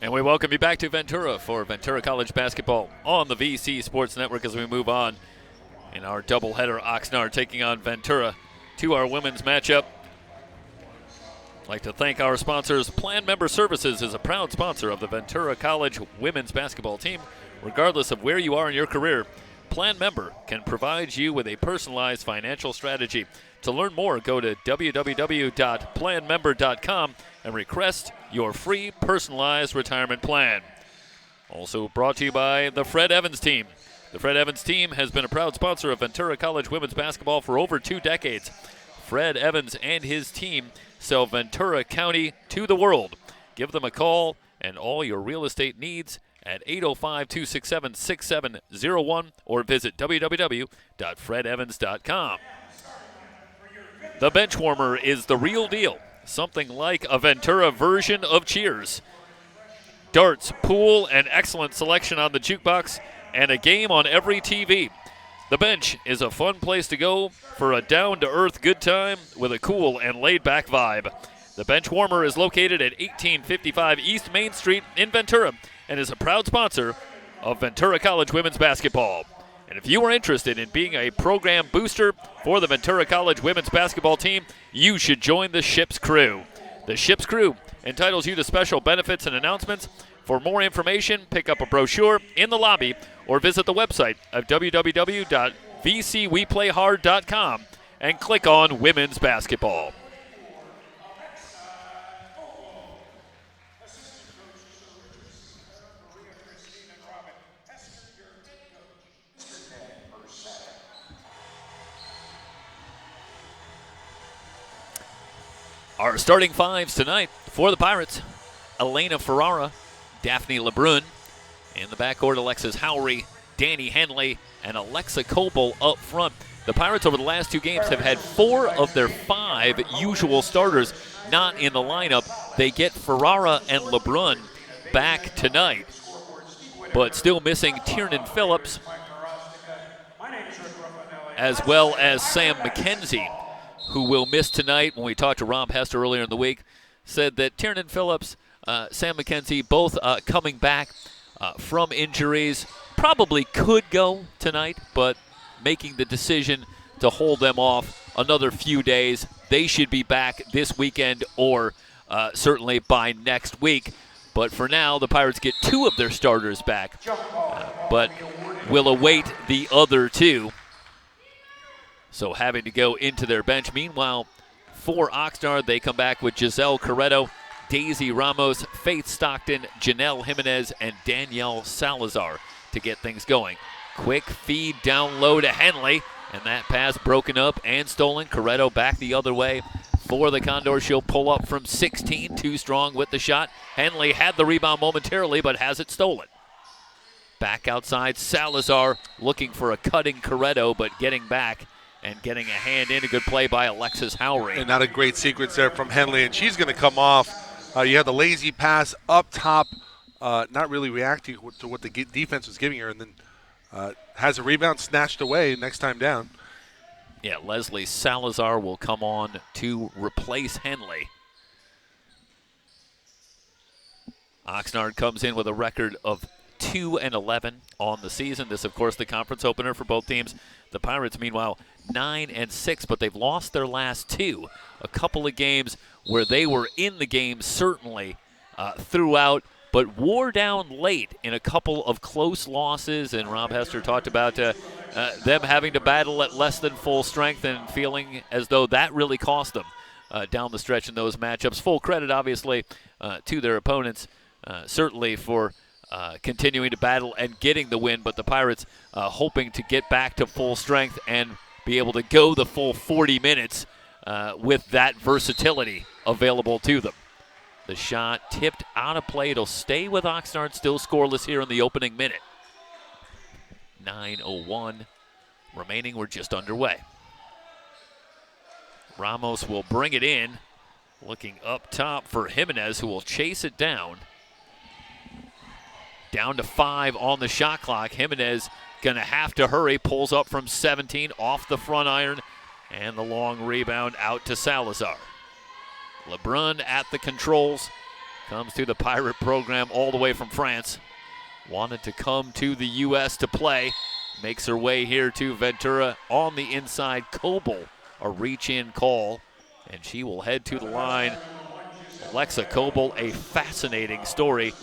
And we welcome you back to Ventura for Ventura College basketball on the VC Sports Network as we move on in our doubleheader. Oxnard taking on Ventura to our women's matchup. I'd like to thank our sponsors. Plan Member Services is a proud sponsor of the Ventura College women's basketball team. Regardless of where you are in your career, Plan Member can provide you with a personalized financial strategy. To learn more, go to www.planmember.com and request your free personalized retirement plan. Also brought to you by the Fred Evans team. The Fred Evans team has been a proud sponsor of Ventura College women's basketball for over 2 decades. Fred Evans and his team sell Ventura County to the world. Give them a call and all your real estate needs at 805-267-6701 or visit www.fredevans.com. The bench warmer is the real deal, something like a Ventura version of Cheers. Darts, pool, and excellent selection on the jukebox, and a game on every TV. The bench is a fun place to go for a down-to-earth good time with a cool and laid-back vibe. The bench warmer is located at 1855 East Main Street in Ventura and is a proud sponsor of Ventura College women's basketball. And if you are interested in being a program booster for the Ventura College women's basketball team, you should join the Ship's Crew. The Ship's Crew entitles you to special benefits and announcements. For more information, pick up a brochure in the lobby or visit the website at www.vcweplayhard.com and click on Women's Basketball. Our starting fives tonight for the Pirates: Elena Ferrara, Daphne LeBrun. In the backcourt, Alexis Howry, Danny Henley, and Alexa Coble up front. The Pirates over the last 2 games have had 4 of their 5 usual starters not in the lineup. They get Ferrara and LeBrun back tonight, but still missing Tiernan Phillips, as well as Sam McKenzie, who will miss tonight. When we talked to Rob Hester earlier in the week, said that Tiernan Phillips, Sam McKenzie, both coming back from injuries, probably could go tonight, but making the decision to hold them off another few days. They should be back this weekend or certainly by next week. But for now, the Pirates get 2 of their starters back, but will await the other 2. So having to go into their bench. Meanwhile, for Oxnard, they come back with Giselle Corretto, Daisy Ramos, Faith Stockton, Janelle Jimenez, and Danielle Salazar to get things going. Quick feed down low to Henley, and that pass broken up and stolen. Corretto back the other way for the Condors. She'll pull up from 16, too strong with the shot. Henley had the rebound momentarily, but has it stolen. Back outside, Salazar looking for a cutting Corretto, but getting back and getting a hand in. A good play by Alexis Howry. And not a great sequence there from Henley, and she's going to come off. You had the lazy pass up top, not really reacting to what the defense was giving her, and then has a rebound snatched away next time down. Yeah, Leslie Salazar will come on to replace Henley. Oxnard comes in with a record of 2-11 on the season. This, of course, the conference opener for both teams. The Pirates, meanwhile, 9-6, but they've lost their last 2. A couple of games where they were in the game certainly throughout, but wore down late in a couple of close losses. And Rob Hester talked about them having to battle at less than full strength and feeling as though that really cost them down the stretch in those matchups. Full credit, obviously, to their opponents, certainly for continuing to battle and getting the win, but the Pirates hoping to get back to full strength and be able to go the full 40 minutes with that versatility available to them. The shot tipped out of play. It'll stay with Oxnard, still scoreless here in the opening minute. 9:01 remaining. We're just underway. Ramos will bring it in, looking up top for Jimenez, who will chase it down. Down to 5 on the shot clock. Jimenez going to have to hurry. Pulls up from 17 off the front iron. And the long rebound out to Salazar. LeBrun at the controls. Comes to the Pirate program all the way from France. Wanted to come to the U.S. to play. Makes her way here to Ventura on the inside. Coble, a reach-in call, and she will head to the line. Alexa Coble, a fascinating story,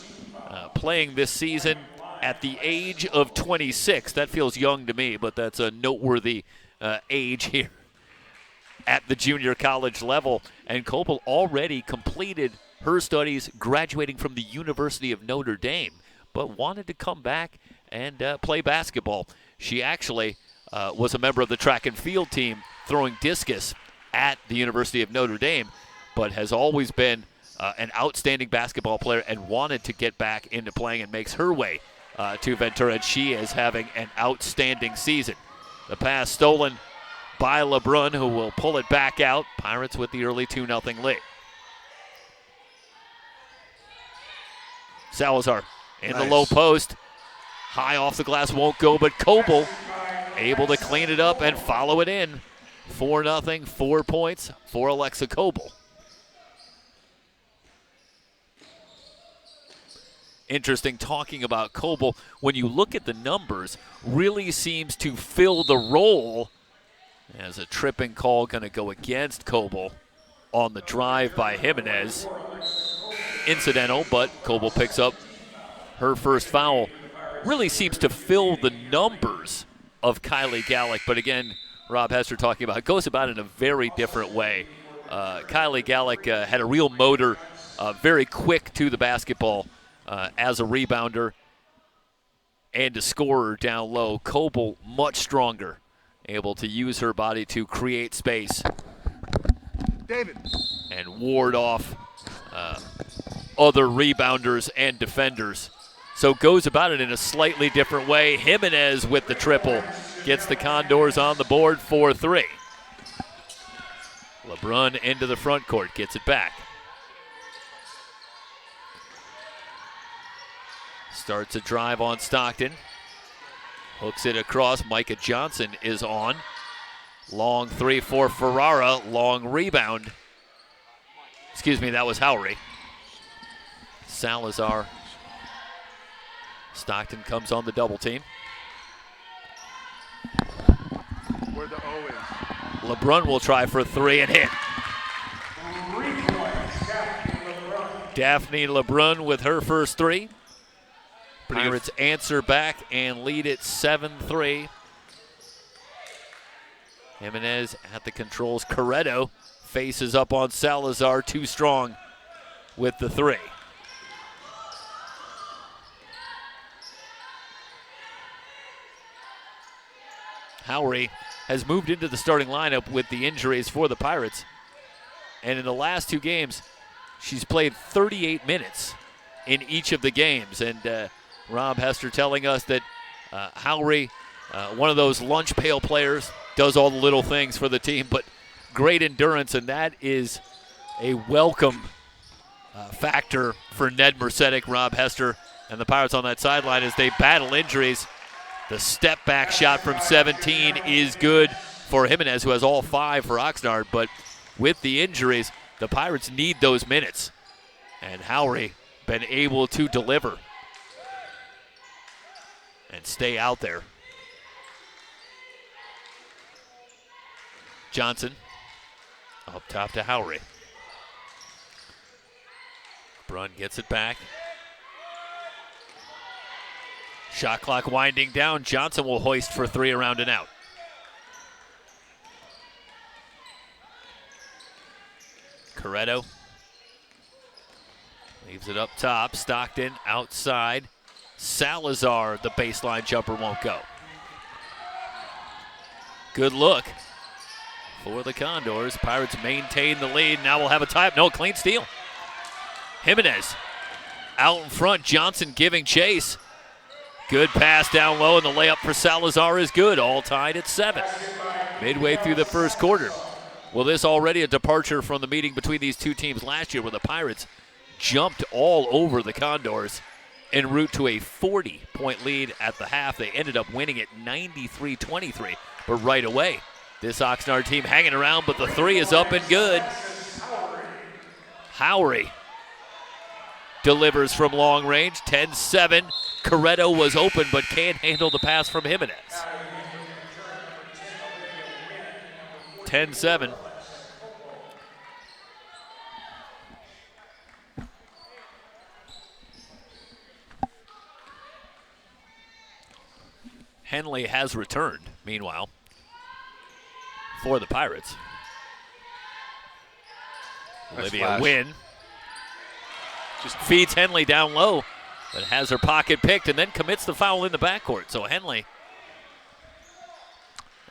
playing this season at the age of 26. That feels young to me, but that's a noteworthy age here at the junior college level. And Coble already completed her studies graduating from the University of Notre Dame, but wanted to come back and play basketball. She actually was a member of the track and field team throwing discus at the University of Notre Dame, but has always been an outstanding basketball player and wanted to get back into playing, and makes her way to Ventura, and she is having an outstanding season. The pass stolen by LeBrun, who will pull it back out. Pirates with the early 2-0 lead. Salazar in the low post. High off the glass, won't go, but Coble able to clean it up and follow it in. 4-0, 4 points for Alexa Coble. Interesting talking about Coble. When you look at the numbers, really seems to fill the role as a tripping call going to go against Coble on the drive by Jimenez. Incidental, but Coble picks up her first foul. Really seems to fill the numbers of Kylie Gallick, but again, Rob Hester talking about, goes about it in a very different way. Kylie Gallick had a real motor, very quick to the basketball as a rebounder and a scorer down low. Coble much stronger, able to use her body to create space and ward off other rebounders and defenders. So goes about it in a slightly different way. Jimenez with the triple gets the Condors on the board for 3. LeBrun into the front court, gets it back. Starts a drive on Stockton. Hooks it across. Micah Johnson is on. Long 3 for Ferrara. Long rebound. Excuse me, that was Howry. Salazar. Stockton comes on the double team. Where the O is. LeBrun will try for 3 and hit. Daphne LeBrun with her first 3. Pirates answer back and lead it 7-3. Jimenez at the controls. Corretto faces up on Salazar, too strong with the 3. Howry has moved into the starting lineup with the injuries for the Pirates. And in the last 2 games, she's played 38 minutes in each of the games. And Rob Hester telling us that Howry, one of those lunch pail players, does all the little things for the team, but great endurance, and that is a welcome factor for Ned Mercedes, Rob Hester, and the Pirates on that sideline as they battle injuries. The step-back shot from 17 is good for Jimenez, who has all 5 for Oxnard, but with the injuries, the Pirates need those minutes, and Howry been able to deliver and stay out there. Johnson up top to Howry. Brun gets it back. Shot clock winding down. Johnson will hoist for 3 around and out. Corretto leaves it up top. Stockton outside. Salazar, the baseline jumper, won't go. Good look for the Condors. Pirates maintain the lead. Now we'll have a tie-up. No, clean steal. Jimenez out in front. Johnson giving chase. Good pass down low, and the layup for Salazar is good. All tied at 7. Midway through the first quarter. Well, this already a departure from the meeting between these two teams last year where the Pirates jumped all over the Condors en route to a 40-point lead at the half. They ended up winning it 93-23. But right away, this Oxnard team hanging around, but the 3 is up and good. Howry delivers from long range. 10-7. Corretto was open but can't handle the pass from Jimenez. 10-7. Henley has returned, meanwhile, for the Pirates. Nice Olivia flash. Wynn just feeds Henley down low, but has her pocket picked and then commits the foul in the backcourt. So Henley,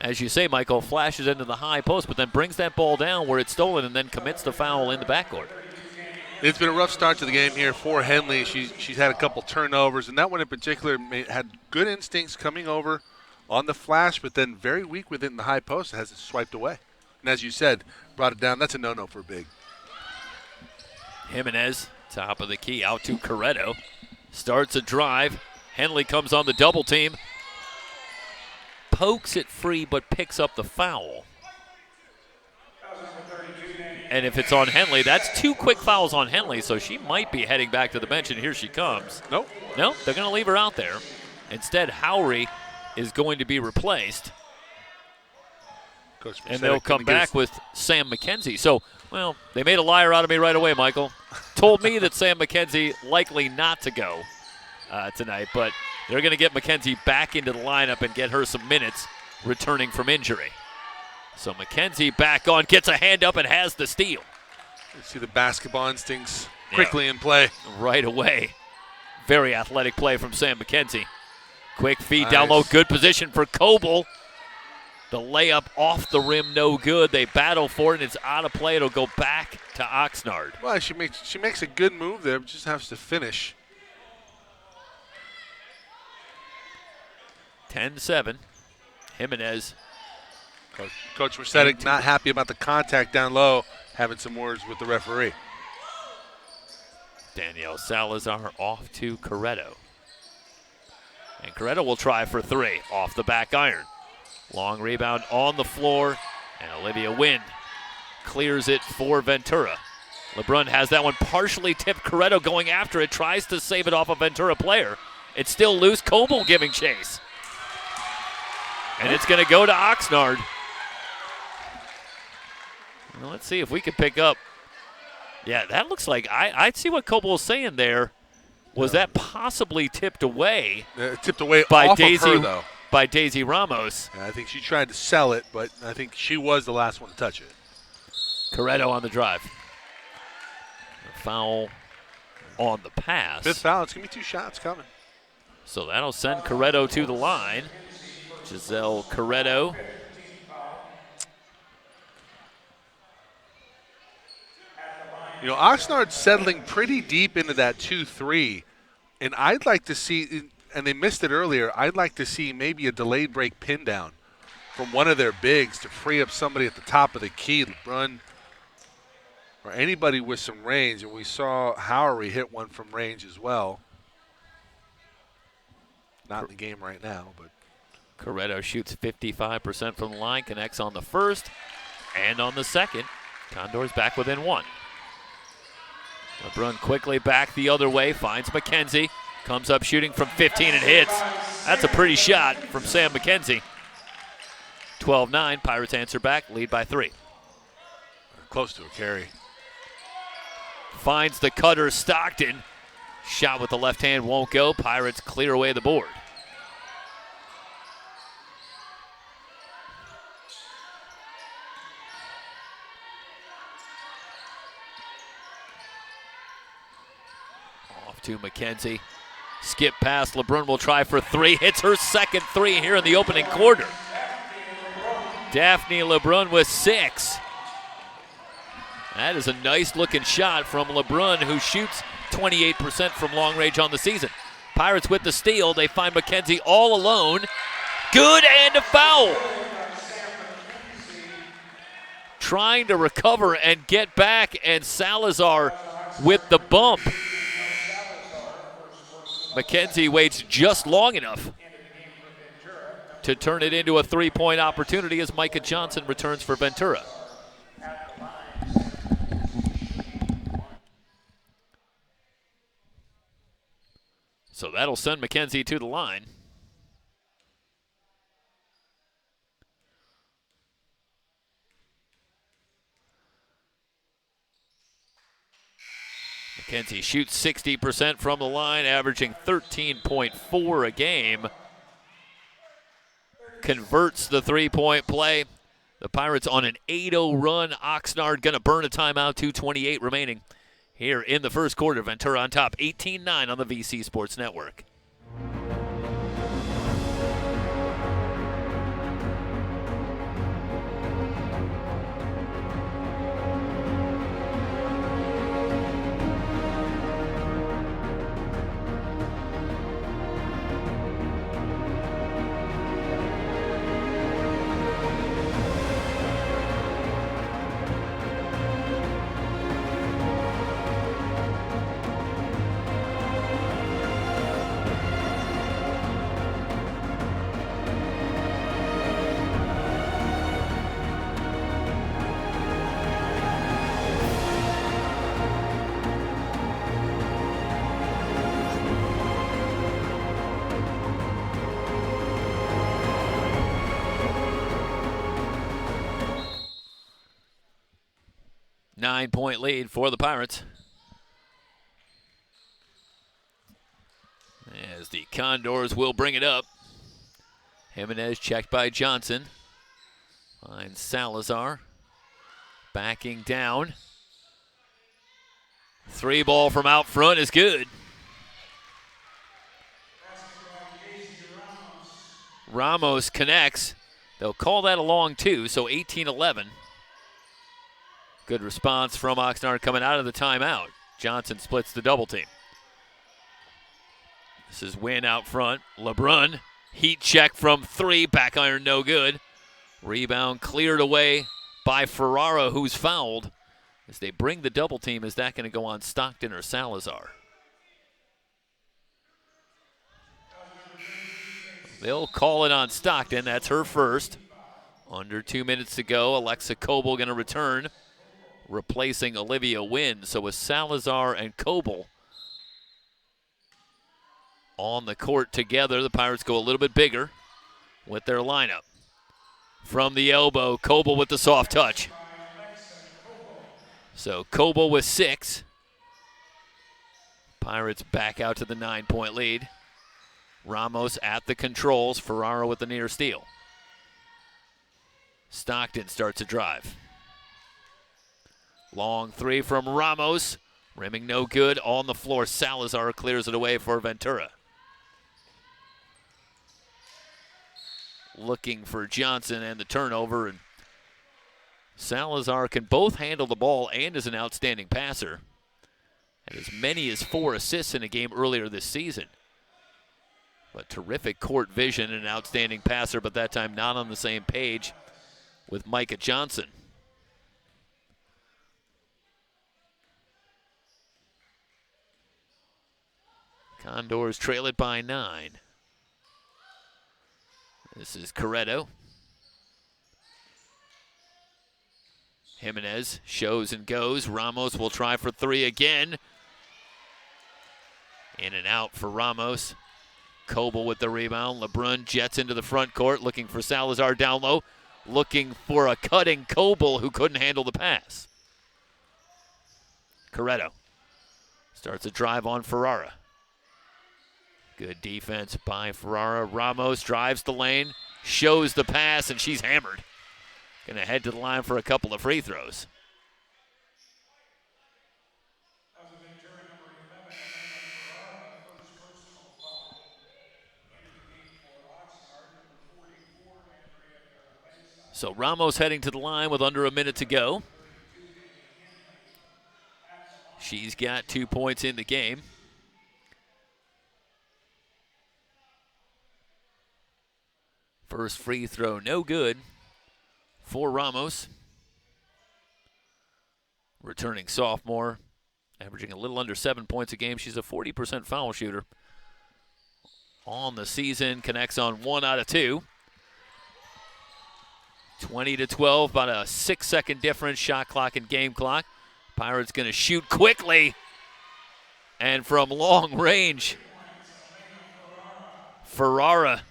as you say, Michael, flashes into the high post, but then brings that ball down where it's stolen and then commits the foul in the backcourt. It's been a rough start to the game here for Henley. She's had a couple turnovers, and that one in particular had good instincts coming over on the flash, but then very weak within the high post. It has it swiped away. And as you said, brought it down. That's a no-no for big. Jimenez, top of the key, out to Corretto. Starts a drive. Henley comes on the double team. Pokes it free, but picks up the foul. And if it's on Henley, that's 2 quick fouls on Henley, so she might be heading back to the bench, and here she comes. Nope, they're going to leave her out there. Instead, Howry is going to be replaced. And they'll come back with Sam McKenzie. So, well, they made a liar out of me right away, Michael. Told me that Sam McKenzie likely not to go tonight, but they're going to get McKenzie back into the lineup and get her some minutes returning from injury. So McKenzie back on, gets a hand up and has the steal. You see the basketball instincts quickly in play. Right away. Very athletic play from Sam McKenzie. Quick feed Nice. down low, good position for Coble. The layup off the rim, no good. They battle for it, and it's out of play. It'll go back to Oxnard. Well, she makes a good move there, but just has to finish. 10-7. Jimenez. Coach Mercedes not happy about the contact down low, having some words with the referee. Danielle Salazar off to Corretto. And Corretto will try for 3 off the back iron. Long rebound on the floor, and Olivia Wynn clears it for Ventura. LeBrun has that one partially tipped. Corretto going after it, tries to save it off a Ventura player. It's still loose. Coble giving chase. And it's going to go to Oxnard. Well, let's see if we can pick up. Yeah, that looks like I see what Coble was saying there. Was that possibly tipped away? Tipped away by off Daisy, of her, though. By Daisy Ramos. I think she tried to sell it, but I think she was the last one to touch it. Corretto on the drive. A foul on the pass. 5th foul. It's going to be 2 shots coming. So that'll send Corretto to the line. Giselle Corretto. You know, Oxnard's settling pretty deep into that 2-3, and I'd like to see, and they missed it earlier, I'd like to see maybe a delayed break pin down from one of their bigs to free up somebody at the top of the key, LeBrun, or anybody with some range. And we saw Howry hit one from range as well. Not in the game right now, but. Corretto shoots 55% from the line, connects on the first and on the second. Condors back within 1. LeBrun quickly back the other way, finds McKenzie, comes up shooting from 15 and hits. That's a pretty shot from Sam McKenzie. 12-9, Pirates answer back, lead by 3. Close to a carry. Finds the cutter Stockton. Shot with the left hand won't go. Pirates clear away the board. To McKenzie. Skip pass. LeBrun will try for 3. Hits her second 3 here in the opening quarter. Daphne LeBrun with 6. That is a nice looking shot from LeBrun, who shoots 28% from long range on the season. Pirates with the steal. They find McKenzie all alone. Good, and a foul. Trying to recover and get back, and Salazar with the bump. McKenzie waits just long enough to turn it into a 3-point opportunity as Micah Johnson returns for Ventura. So that'll send McKenzie to the line. McKenzie shoots 60% from the line, averaging 13.4 a game. Converts the three-point play. The Pirates on an 8-0 run. Oxnard going to burn a timeout, 2:28 remaining here in the first quarter. Ventura on top, 18-9 on the VC Sports Network. Nine-point lead for the Pirates. As the Condors will bring it up. Jimenez checked by Johnson. Finds Salazar. Backing down. Three ball from out front is good. Ramos connects. They'll call that a long two, so 18-11. Good response from Oxnard coming out of the timeout. Johnson splits the double team. This is Wynn out front. LeBrun, heat check from three, back iron no good. Rebound cleared away by Ferrara, who's fouled. As they bring the double team, is that going to go on Stockton or Salazar? They'll call it on Stockton. That's her first. Under 2 minutes to go. Alexa Coble going to return, replacing Olivia Wynn. So with Salazar and Coble on the court together, the Pirates go a little bit bigger with their lineup. From the elbow, Coble with the soft touch. So Coble with 6. Pirates back out to the 9-point lead. Ramos at the controls. Ferrara with the near steal. Stockton starts a drive. Long three from Ramos. Rimming no good. On the floor, Salazar clears it away for Ventura. Looking for Johnson and the turnover. And Salazar can both handle the ball and is an outstanding passer. Had as many as 4 assists in a game earlier this season. But terrific court vision and an outstanding passer, but that time not on the same page with Micah Johnson. Condors trail it by 9. This is Corretto. Jimenez shows and goes. Ramos will try for 3 again. In and out for Ramos. Coble with the rebound. LeBrun jets into the front court, looking for Salazar down low. Looking for a cutting Coble who couldn't handle the pass. Corretto starts a drive on Ferrara. Good defense by Ferrara. Ramos drives the lane, shows the pass, and she's hammered. Gonna head to the line for a couple of free throws. So Ramos heading to the line with under a minute to go. She's got 2 points in the game. First free throw, no good for Ramos. Returning sophomore, averaging a little under 7 points a game. She's a 40% foul shooter on the season. Connects on 1 out of 2. 20-12, about a 6-second difference, shot clock and game clock. Pirates going to shoot quickly. And from long range, Ferrara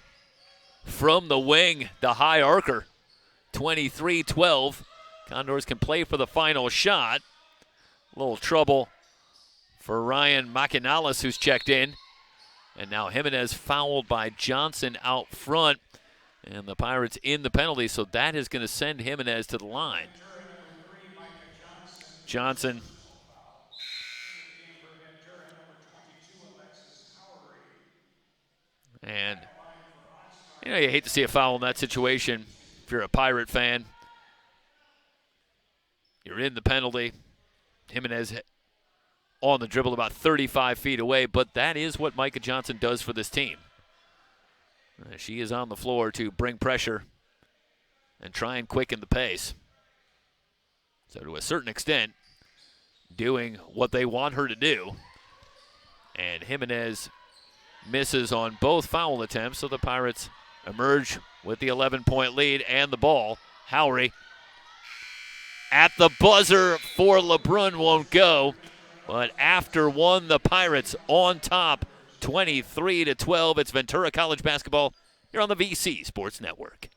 from the wing, the high arcer. 23-12. Condors can play for the final shot. A little trouble for Ryan Macanalis, who's checked in. And now Jimenez fouled by Johnson out front. And the Pirates in the penalty, so that is going to send Jimenez to the line. Johnson. And, you know, you hate to see a foul in that situation if you're a Pirate fan. You're in the penalty. Jimenez on the dribble about 35 feet away, but that is what Micah Johnson does for this team. She is on the floor to bring pressure and try and quicken the pace. So to a certain extent, doing what they want her to do. And Jimenez misses on both foul attempts, so the Pirates emerge with the 11-point lead and the ball. Howry at the buzzer for LeBrun won't go, but after one, the Pirates on top, 23-12. It's Ventura College basketball here on the VC Sports Network.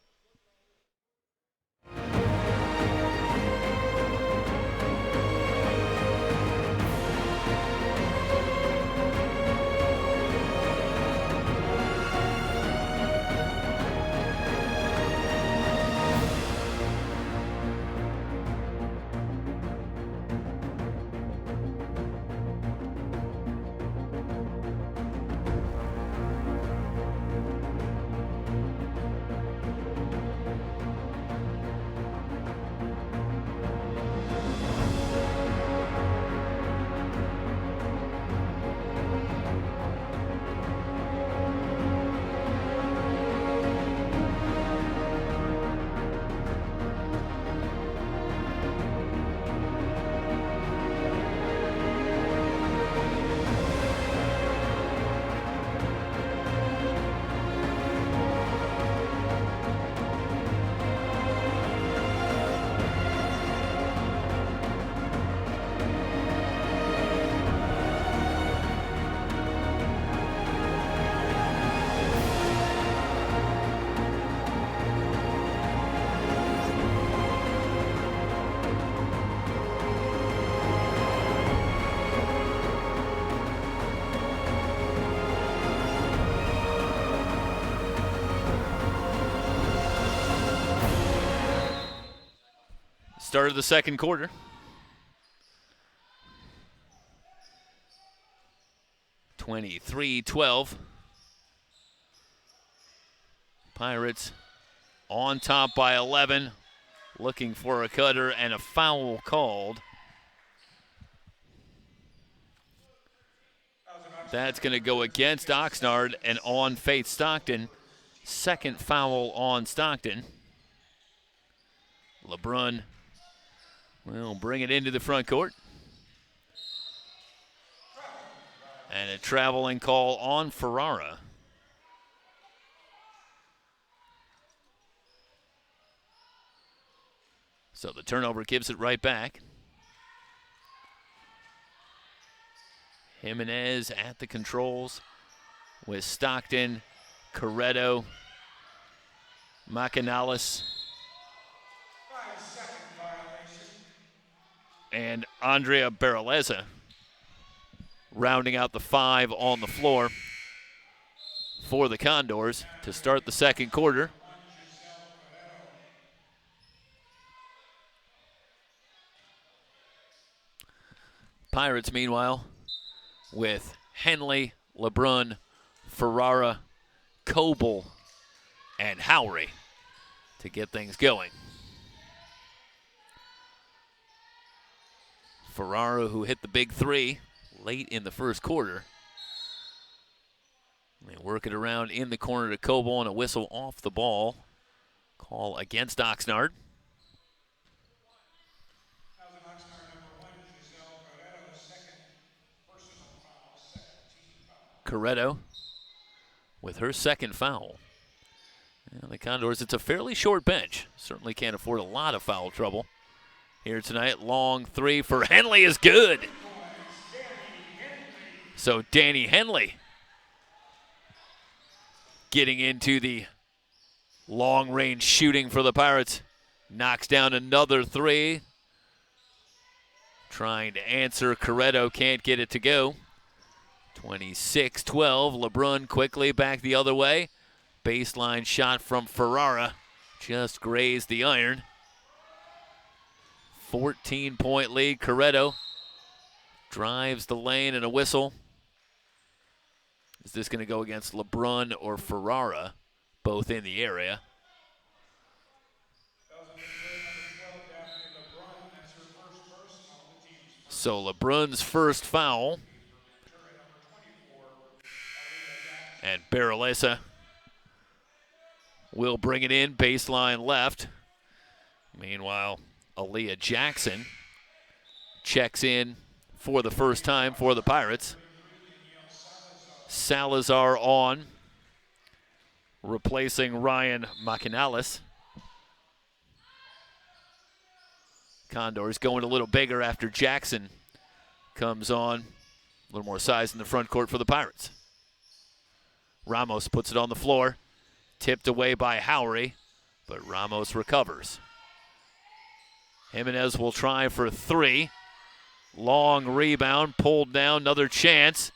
Start of the second quarter. (23-12). Pirates on top by 11, looking for a cutter and a foul called. That's going to go against Oxnard and on Faith Stockton. Second foul on Stockton. LeBrun will bring it into the front court. And a traveling call on Ferrara. So the turnover gives it right back. Jimenez at the controls with Stockton, Corretto, Macanalis, and Andrea Baraleza rounding out the five on the floor for the Condors to start the second quarter. Pirates, meanwhile, with Henley, LeBrun, Ferrara, Coble, and Howry to get things going. Ferrara, who hit the big three late in the first quarter. They work it around in the corner to Coble and a whistle off the ball. Call against Oxnard. Corretto with her second foul. And the Condors, it's a fairly short bench. Certainly can't afford a lot of foul trouble here tonight. Long three for Henley is good. So Danny Henley getting into the long-range shooting for the Pirates. Knocks down another three. Trying to answer. Corretto can't get it to go. 26-12. LeBrun quickly back the other way. Baseline shot from Ferrara. Just grazed the iron. 14-point lead. Corretto drives the lane and a whistle. Is this going to go against LeBrun or Ferrara? Both in the area. So LeBrun's first foul. And Barralesa will bring it in, baseline left. Meanwhile, Aaliyah Jackson checks in for the first time for the Pirates. Salazar on, replacing Ryan Macanales. Condors going a little bigger after Jackson comes on. A little more size in the front court for the Pirates. Ramos puts it on the floor. Tipped away by Howry, but Ramos recovers. Jimenez will try for three. Long rebound, pulled down, another chance.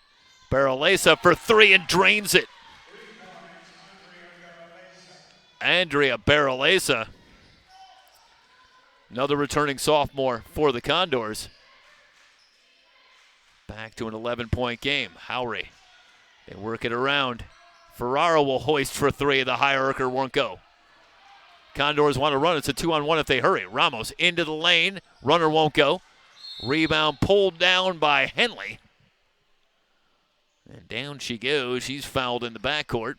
Barralesa for three and drains it. Andrea Barralesa, another returning sophomore for the Condors. Back to an 11-point game. Howry, they work it around. Ferrara will hoist for three. The hierarcher won't go. Condors want to run. It's a 2-on-1 if they hurry. Ramos into the lane. Runner won't go. Rebound pulled down by Henley. And down she goes. She's fouled in the backcourt.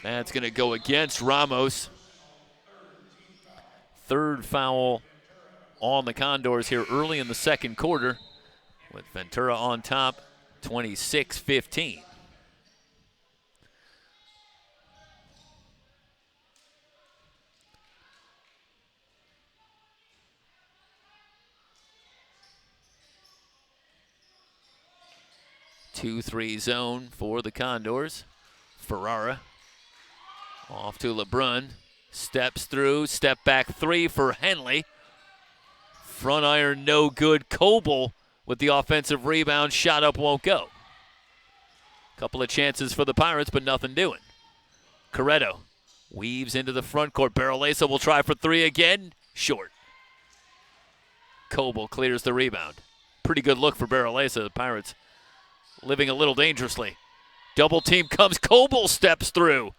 That's going to go against Ramos. Third foul on the Condors here early in the second quarter, with Ventura on top, 26-15. Two-three zone for the Condors. Ferrara off to LeBrun. Steps through, step back three for Henley. Front iron no good. Coble with the offensive rebound. Shot up won't go. Couple of chances for the Pirates, but nothing doing. Corretto weaves into the front court. Barralesa will try for three again. Short. Coble clears the rebound. Pretty good look for Barralesa. The Pirates living a little dangerously. Double team comes. Coble steps through.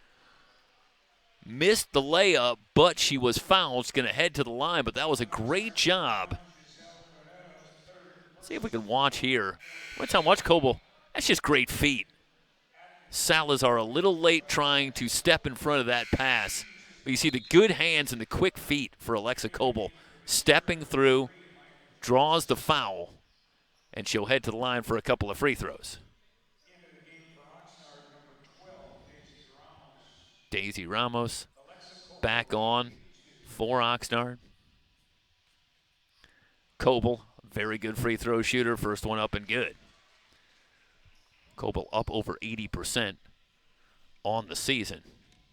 Missed the layup, but she was fouled. She's going to head to the line, but that was a great job. See if we can watch here. Let's watch Coble. That's just great feet. Salazar a little late trying to step in front of that pass. But you see the good hands and the quick feet for Alexa Coble. Stepping through, draws the foul, and she'll head to the line for a couple of free throws. Daisy Ramos back on for Oxnard. Coble, very good free throw shooter. First one up and good. Coble up over 80% on the season.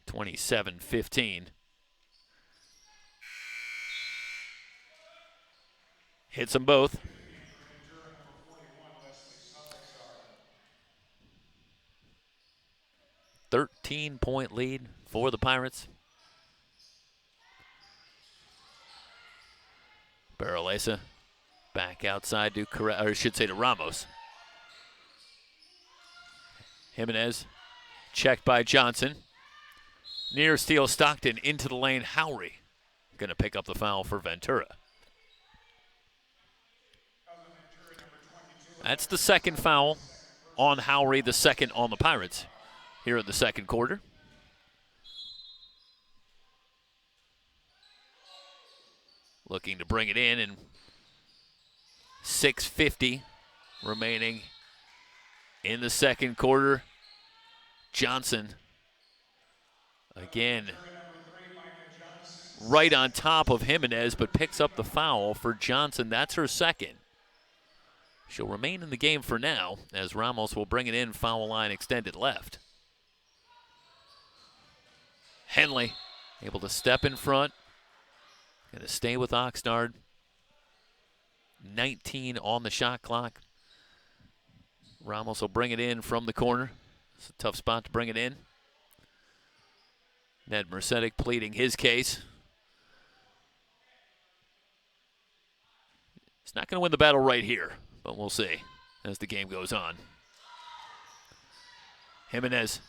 27-15. Hits them both. .13 lead for the Pirates. Barralesa back outside to to Ramos. Jimenez checked by Johnson. Near steal Stockton into the lane. Howry going to pick up the foul for Ventura. That's the second foul on Howry, the second on the Pirates here in the second quarter. Looking to bring it in, and 6:50 remaining in the second quarter. Johnson again right on top of Jimenez, but picks up the foul for Johnson. That's her second. She'll remain in the game for now, as Ramos will bring it in, foul line extended left. Henley able to step in front. Going to stay with Oxnard. 19 on the shot clock. Ramos will bring it in from the corner. It's a tough spot to bring it in. Ned Mercedes pleading his case. He's not going to win the battle right here, but we'll see as the game goes on. Jimenez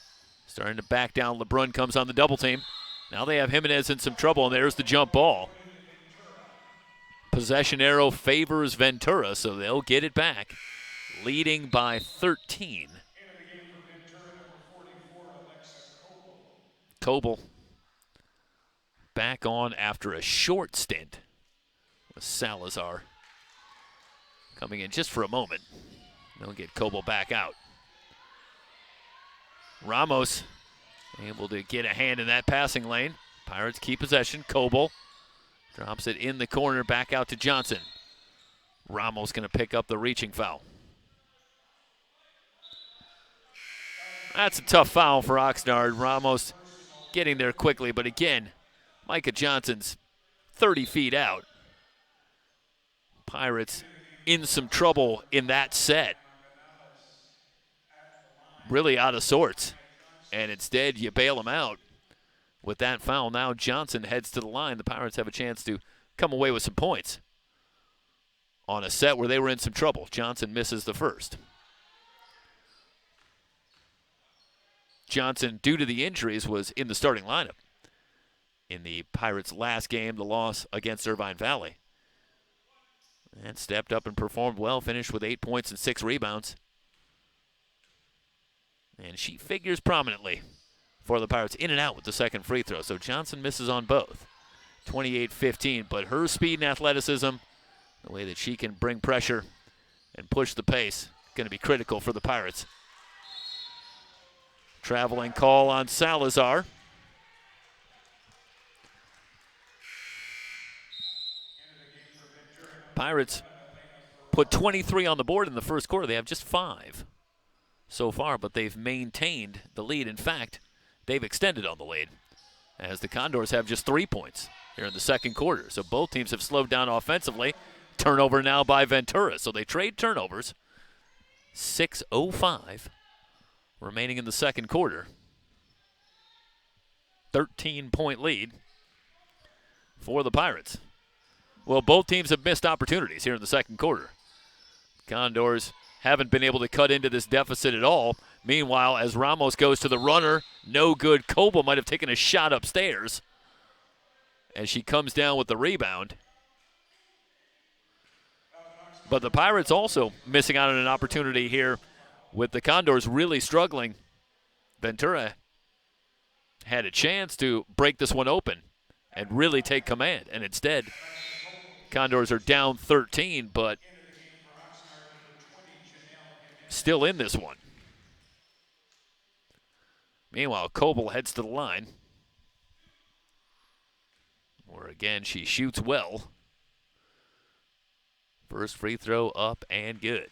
starting to back down. LeBrun comes on the double team. Now they have Jimenez in some trouble, and there's the jump ball. Possession arrow favors Ventura, so they'll get it back, leading by 13. Coble back on after a short stint with Salazar coming in just for a moment. They'll get Coble back out. Ramos able to get a hand in that passing lane. Pirates keep possession. Coble drops it in the corner, back out to Johnson. Ramos going to pick up the reaching foul. That's a tough foul for Oxnard. Ramos getting there quickly, but again, Micah Johnson's 30 feet out. Pirates in some trouble in that set. Really out of sorts. And instead, you bail him out with that foul. Now Johnson heads to the line. The Pirates have a chance to come away with some points on a set where they were in some trouble. Johnson misses the first. Johnson, due to the injuries, was in the starting lineup in the Pirates' last game, the loss against Irvine Valley. And stepped up and performed well, finished with 8 points and 6 rebounds. And she figures prominently for the Pirates, in and out with the second free throw. So Johnson misses on both. 28-15, but her speed and athleticism, the way that she can bring pressure and push the pace, going to be critical for the Pirates. Traveling call on Salazar. Pirates put 23 on the board in the first quarter. They have just 5 so far, but they've maintained the lead. In fact, they've extended on the lead, as the Condors have just 3 points here in the second quarter. So both teams have slowed down offensively. Turnover now by Ventura. So they trade turnovers. 6:05 remaining in the second quarter. 13-point lead for the Pirates. Well, both teams have missed opportunities here in the second quarter. Condors haven't been able to cut into this deficit at all. Meanwhile, as Ramos goes to the runner, no good. Coble might have taken a shot upstairs as she comes down with the rebound. But the Pirates also missing out on an opportunity here with the Condors really struggling. Ventura had a chance to break this one open and really take command, and instead, Condors are down 13, but still in this one. Meanwhile, Coble heads to the line, where again she shoots well. First free throw up and good.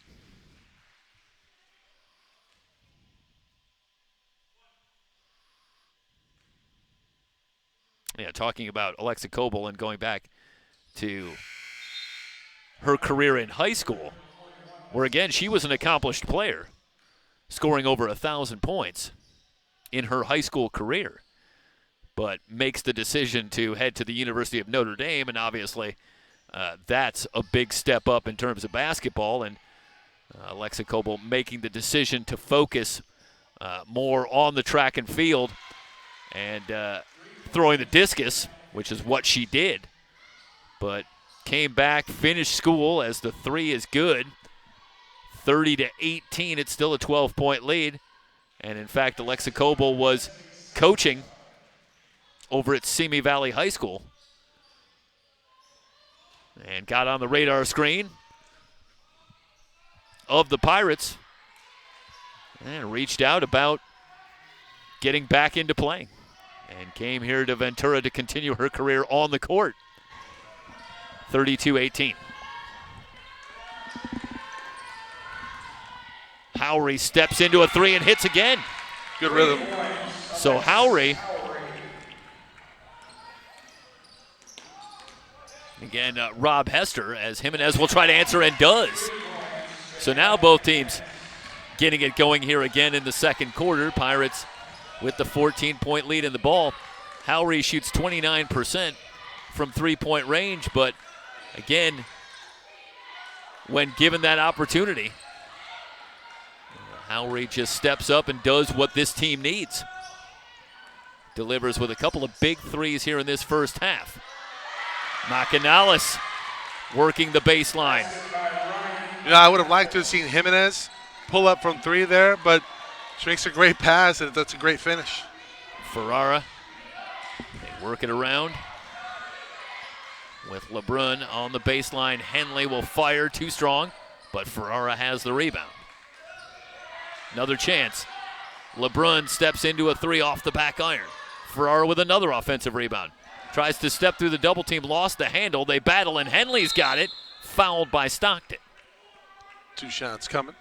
Yeah, talking about Alexa Coble and going back to her career in high school, where again she was an accomplished player, scoring over 1,000 points in her high school career, but makes the decision to head to the University of Notre Dame, and obviously that's a big step up in terms of basketball, and Alexa Coble making the decision to focus more on the track and field and throwing the discus, which is what she did, but came back, finished school as the three is good. 30-18, it's still a 12-point lead. And in fact, Alexa Coble was coaching over at Simi Valley High School and got on the radar screen of the Pirates and reached out about getting back into playing and came here to Ventura to continue her career on the court. 32-18. Howry steps into a three and hits again. Good rhythm. So Howry, again, Rob Hester, as Jimenez will try to answer and does. So now both teams getting it going here again in the second quarter. Pirates with the 14-point lead in the ball. Howry shoots 29% from three-point range, but again, when given that opportunity, Howry just steps up and does what this team needs. Delivers with a couple of big threes here in this first half. Macanales working the baseline. I would have liked to have seen Jimenez pull up from three there, but she makes a great pass, and that's a great finish. Ferrara, they work it around with LeBrun on the baseline. Henley will fire too strong, but Ferrara has the rebound. Another chance. LeBrun steps into a three off the back iron. Ferrara with another offensive rebound. Tries to step through the double team, lost the handle. They battle, and Henley's got it. Fouled by Stockton. 2 shots coming.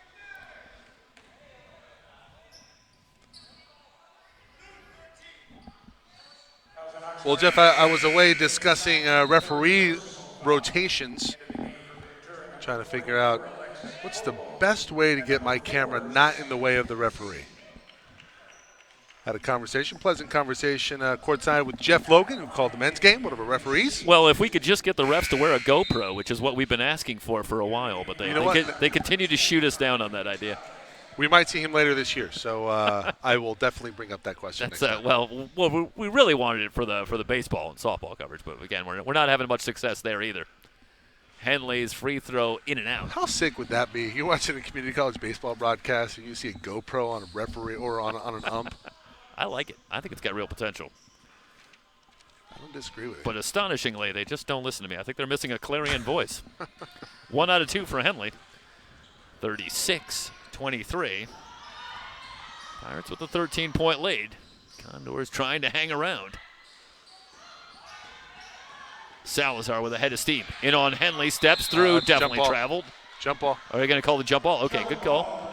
Well, Jeff, I was away discussing referee rotations, trying to figure out what's the best way to get my camera not in the way of the referee. Had a conversation, pleasant conversation courtside with Jeff Logan, who called the men's game, one of our referees. Well, if we could just get the refs to wear a GoPro, which is what we've been asking for a while, but they continue to shoot us down on that idea. We might see him later this year, so I will definitely bring up that question next time. Well, we really wanted it for the baseball and softball coverage, but again, we're not having much success there either. Henley's free throw in and out. How sick would that be? You're watching a community college baseball broadcast and you see a GoPro on a referee or on an ump. I like it. I think it's got real potential. I don't disagree with it. But astonishingly, they just don't listen to me. I think they're missing a clarion voice. 1 out of 2 for Henley. 36-23. Pirates with a 13-point lead. Condors trying to hang around. Salazar with a head of steam. In on Henley, steps through, definitely traveled. Jump ball. Are they going to call the jump ball? Okay, good call.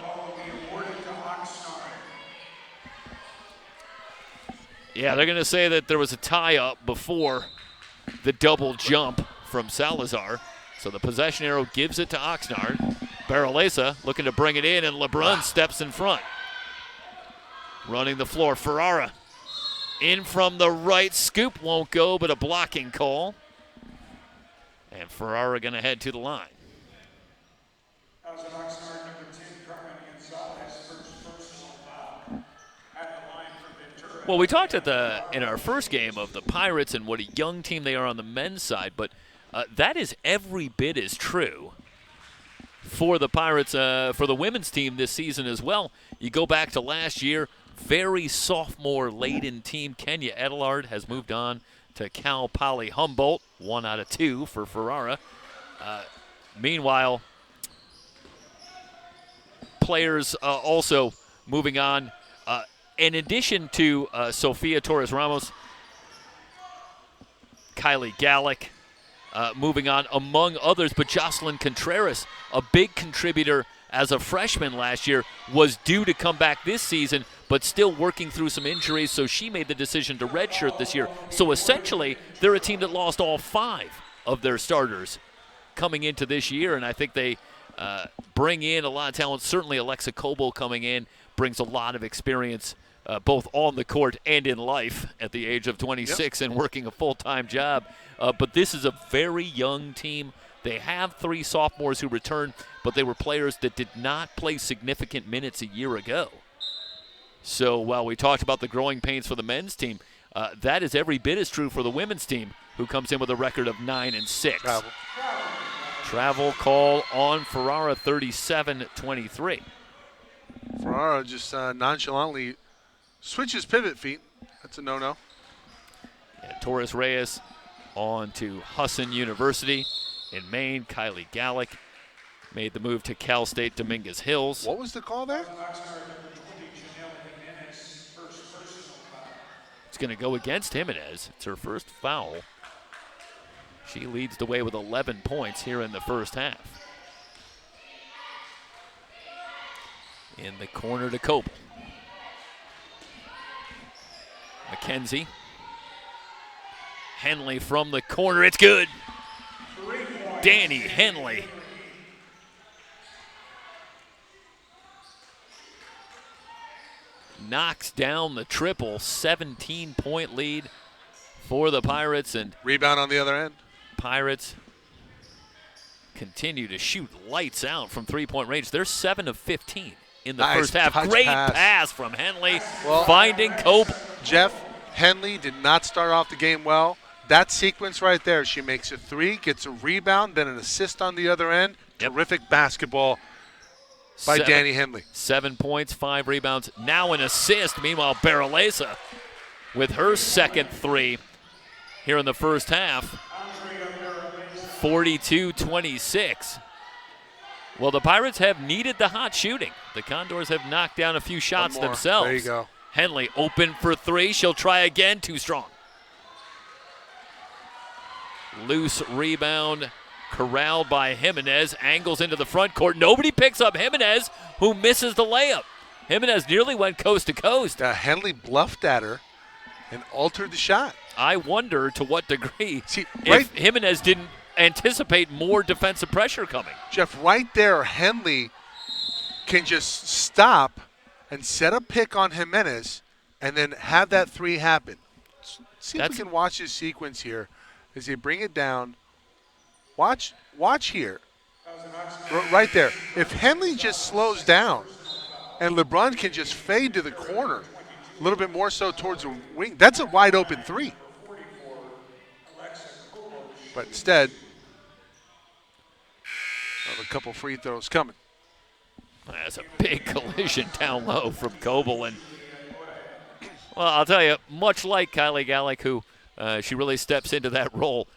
Yeah, they're going to say that there was a tie-up before the double jump from Salazar. So the possession arrow gives it to Oxnard. Barralesa looking to bring it in, and LeBrun steps in front. Running the floor, Ferrara. In from the right, scoop won't go, but a blocking call. And Ferrara going to head to the line. Well, we talked in our first game of the Pirates and what a young team they are on the men's side, but that is every bit as true for the Pirates, for the women's team this season as well. You go back to last year, very sophomore-laden team. Kenya Edelard has moved on to Cal Poly Humboldt, 1 out of 2 for Ferrara. Meanwhile, players also moving on. In addition to Sofia Torres-Ramos, Kylie Gallick moving on, among others, but Jocelyn Contreras, a big contributor as a freshman last year, was due to come back this season, but still working through some injuries, so she made the decision to redshirt this year. So essentially, they're a team that lost all 5 of their starters coming into this year, and I think they bring in a lot of talent. Certainly Alexa Coble coming in brings a lot of experience both on the court and in life at the age of 26 and working a full-time job. But this is a very young team. They have 3 sophomores who returned, but they were players that did not play significant minutes a year ago. So while we talked about the growing pains for the men's team, that is every bit as true for the women's team, who comes in with a record of 9-6. Travel call on Ferrara, 37-23. Ferrara just nonchalantly switches pivot feet. That's a no-no. Yeah, Torres Reyes on to Husson University in Maine. Kylie Gallick made the move to Cal State Dominguez Hills. What was the call there? It's going to go against Jimenez. It's her first foul. She leads the way with 11 points here in the first half. In the corner to Coble. McKenzie. Henley from the corner. It's good. Danny Henley. Knocks down the triple. 17-point lead for the Pirates. And rebound on the other end. Pirates continue to shoot lights out from three-point range. They're 7 of 15 in the first half. Great pass from Henley, finding Coble. Jeff, Henley did not start off the game well. That sequence right there, she makes a three, gets a rebound, then an assist on the other end. Yep. Terrific basketball by Danny Henley. 7 points, 5 rebounds, now an assist. Meanwhile, Barralesa with her second three here in the first half. 42-26. Well, the Pirates have needed the hot shooting. The Condors have knocked down a few shots themselves. There you go. Henley open for three. She'll try again. Too strong. Loose rebound corralled by Jimenez. Angles into the front court. Nobody picks up Jimenez, who misses the layup. Jimenez nearly went coast to coast. Henley bluffed at her and altered the shot. I wonder to what degree if Jimenez didn't anticipate more defensive pressure coming. Jeff, right there, Henley can just stop and set a pick on Jimenez and then have that three happen. See if we can watch this sequence here as they bring it down. Watch here. Right there. If Henley just slows down and LeBron can just fade to the corner, a little bit more so towards the wing, that's a wide open three. But instead, a couple free throws coming. That's a big collision down low from Coble. And, well, I'll tell you, much like Kylie Gallick, who she really steps into that role,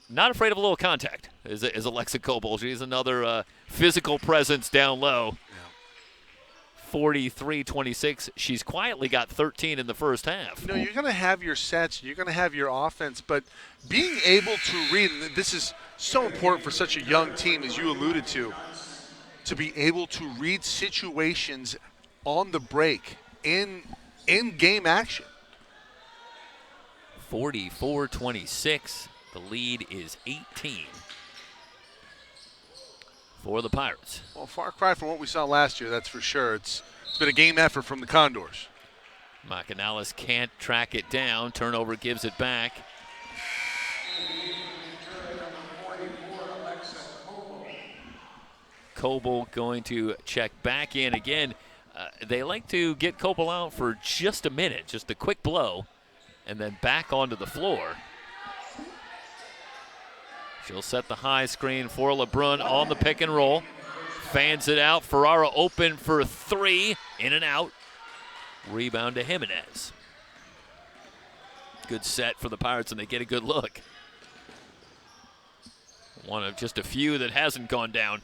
not afraid of a little contact is Alexa Coble. She's another physical presence down low. 43-26. She's quietly got 13 in the first half. You know, you're going to have your sets, you're going to have your offense, but being able to read, and this is so important for such a young team, as you alluded to be able to read situations on the break in game action. 44-26. The lead is 18 for the Pirates. Well, far cry from what we saw last year, that's for sure. It's been a game effort from the Condors. Macanalis can't track it down. Turnover gives it back. Coble going to check back in again. They like to get Coble out for just a minute, just a quick blow, and then back onto the floor. She'll set the high screen for LeBrun on the pick and roll. Fans it out. Ferrara open for three. In and out. Rebound to Jimenez. Good set for the Pirates, and they get a good look. One of just a few that hasn't gone down.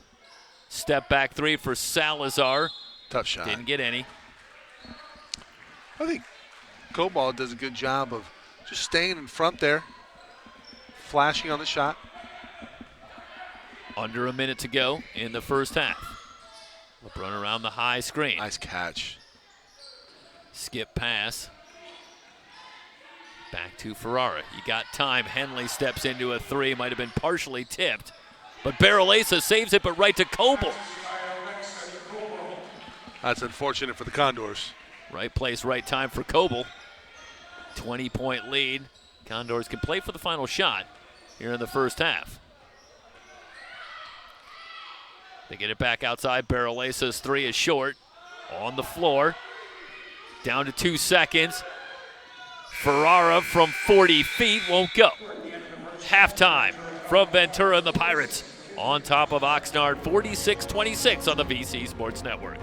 Step back three for Salazar. Tough shot. Didn't get any. I think Coble does a good job of just staying in front there, flashing on the shot. Under a minute to go in the first half. LeBrun around the high screen. Nice catch. Skip pass. Back to Ferrara. You got time. Henley steps into a three. Might have been partially tipped. But Barralesa saves it, but right to Coble. That's unfortunate for the Condors. Right place, right time for Coble. 20-point lead. Condors can play for the final shot here in the first half. They get it back outside. Barralesa's three is short. On the floor. Down to 2 seconds. Ferrara from 40 feet won't go. Halftime from Ventura and the Pirates on top of Oxnard, 46-26 on the VC Sports Network.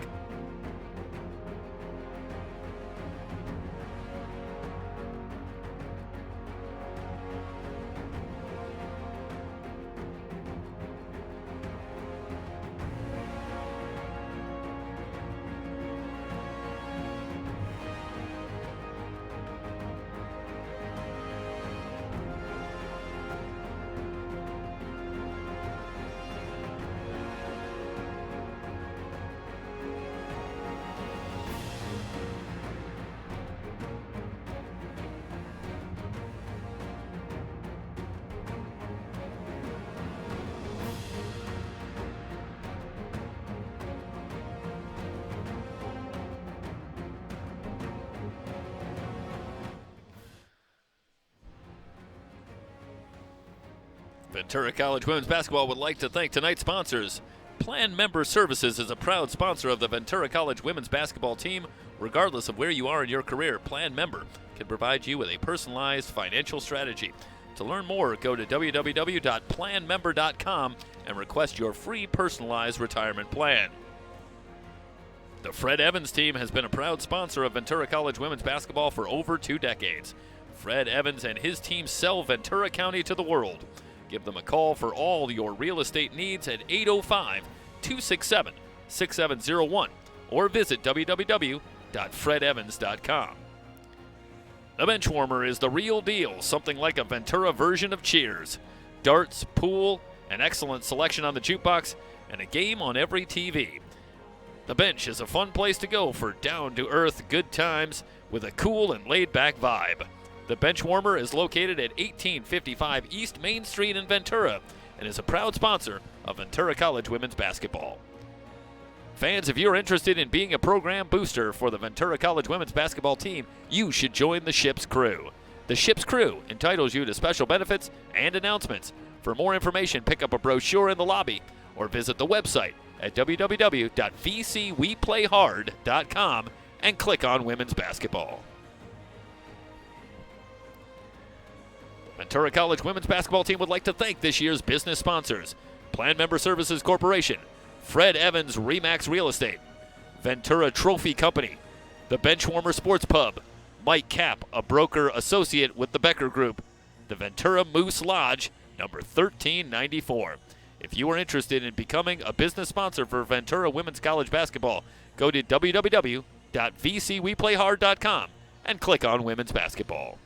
Ventura College Women's Basketball would like to thank tonight's sponsors. Plan Member Services is a proud sponsor of the Ventura College Women's Basketball team. Regardless of where you are in your career, Plan Member can provide you with a personalized financial strategy. To learn more, go to www.planmember.com and request your free personalized retirement plan. The Fred Evans team has been a proud sponsor of Ventura College Women's Basketball for over 2 decades. Fred Evans and his team sell Ventura County to the world. Give them a call for all your real estate needs at 805-267-6701 or visit www.fredevans.com. The Benchwarmer is the real deal, something like a Ventura version of Cheers. Darts, pool, an excellent selection on the jukebox, and a game on every TV. The Bench is a fun place to go for down-to-earth good times with a cool and laid-back vibe. The Benchwarmer is located at 1855 East Main Street in Ventura and is a proud sponsor of Ventura College Women's Basketball. Fans, if you're interested in being a program booster for the Ventura College Women's Basketball team, you should join the Ship's Crew. The Ship's Crew entitles you to special benefits and announcements. For more information, pick up a brochure in the lobby or visit the website at www.vcweplayhard.com and click on Women's Basketball. Ventura College Women's Basketball team would like to thank this year's business sponsors: Plan Member Services Corporation, Fred Evans Remax Real Estate, Ventura Trophy Company, the Benchwarmer Sports Pub, Mike Kapp, a broker associate with the Becker Group, the Ventura Moose Lodge, number 1394. If you are interested in becoming a business sponsor for Ventura Women's College Basketball, go to www.vcweplayhard.com and click on Women's Basketball.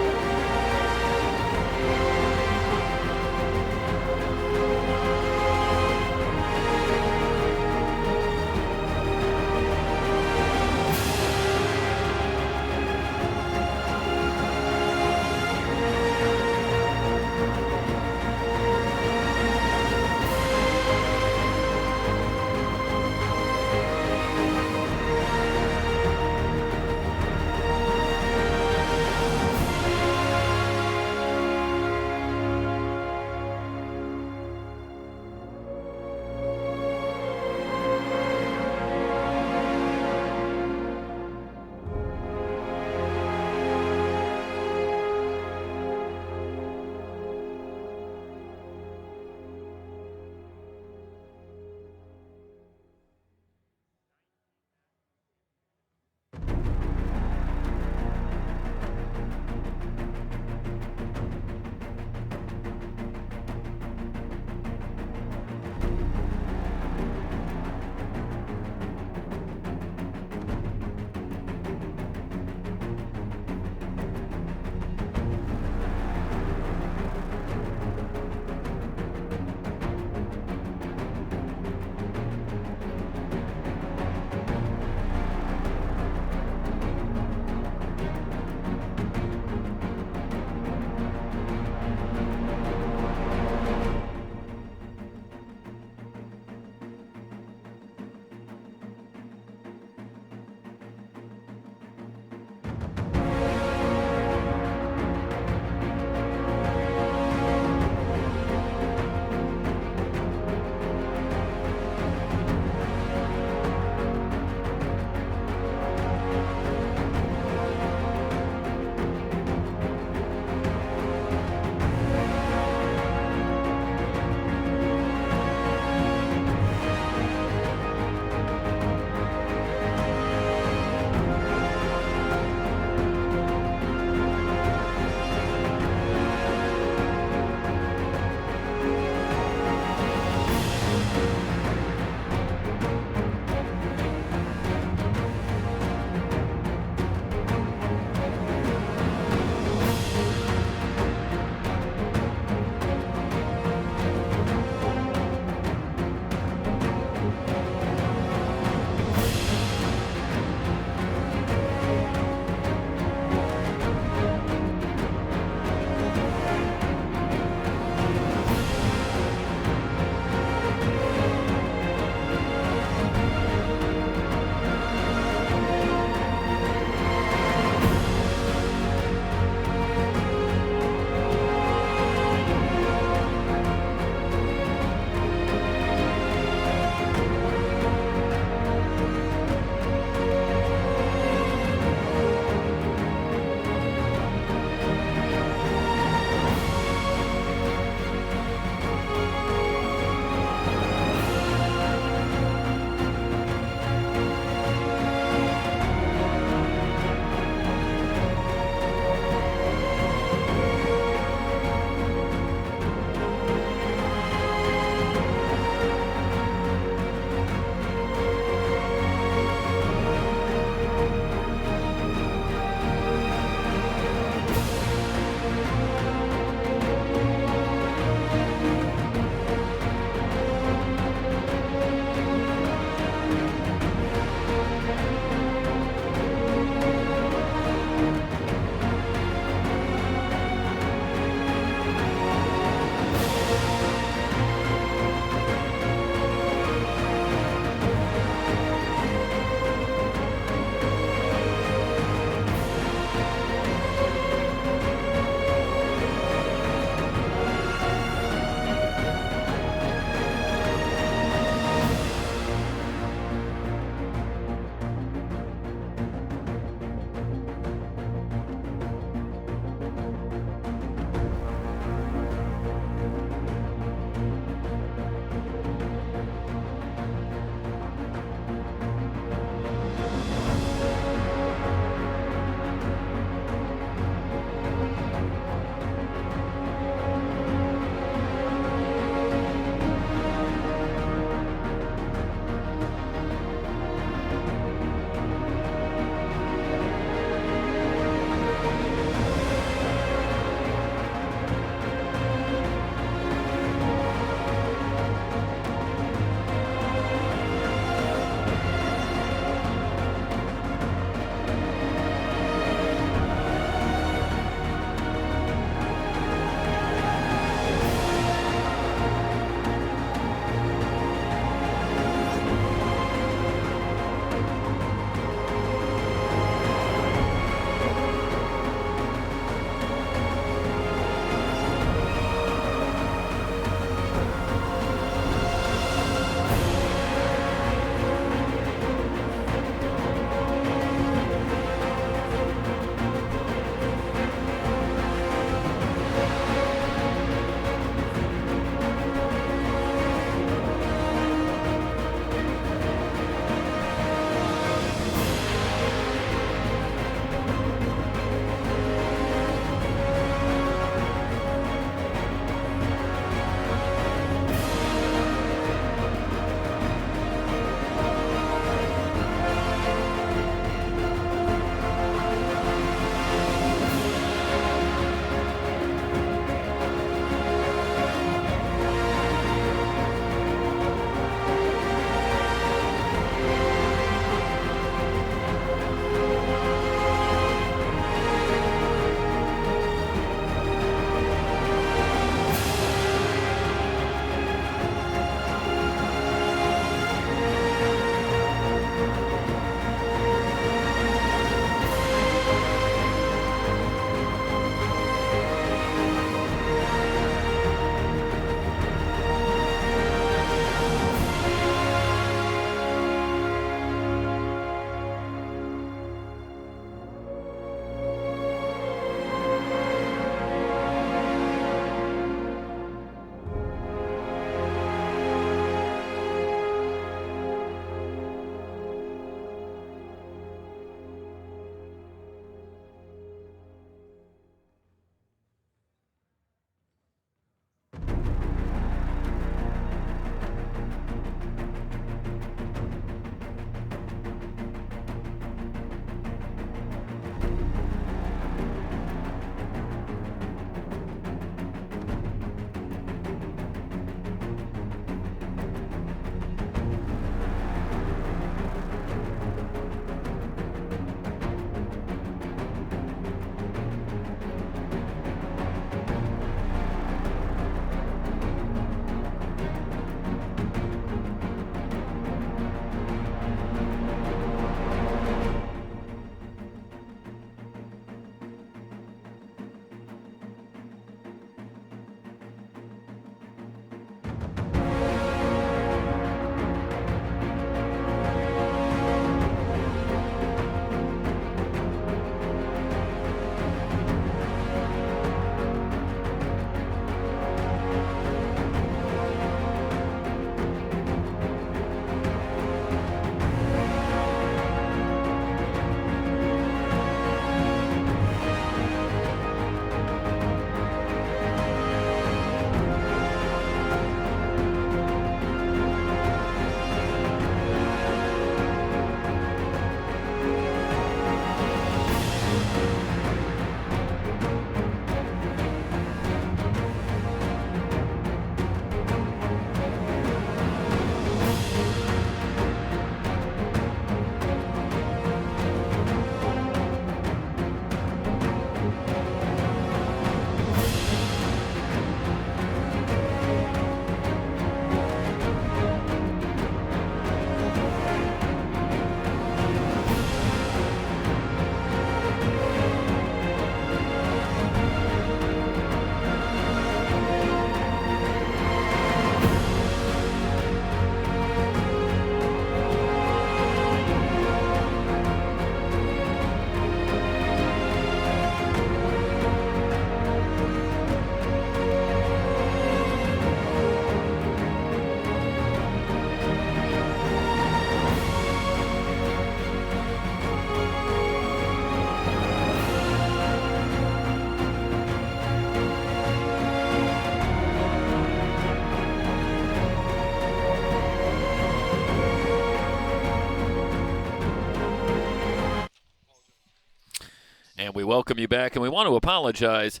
welcome you back, and we want to apologize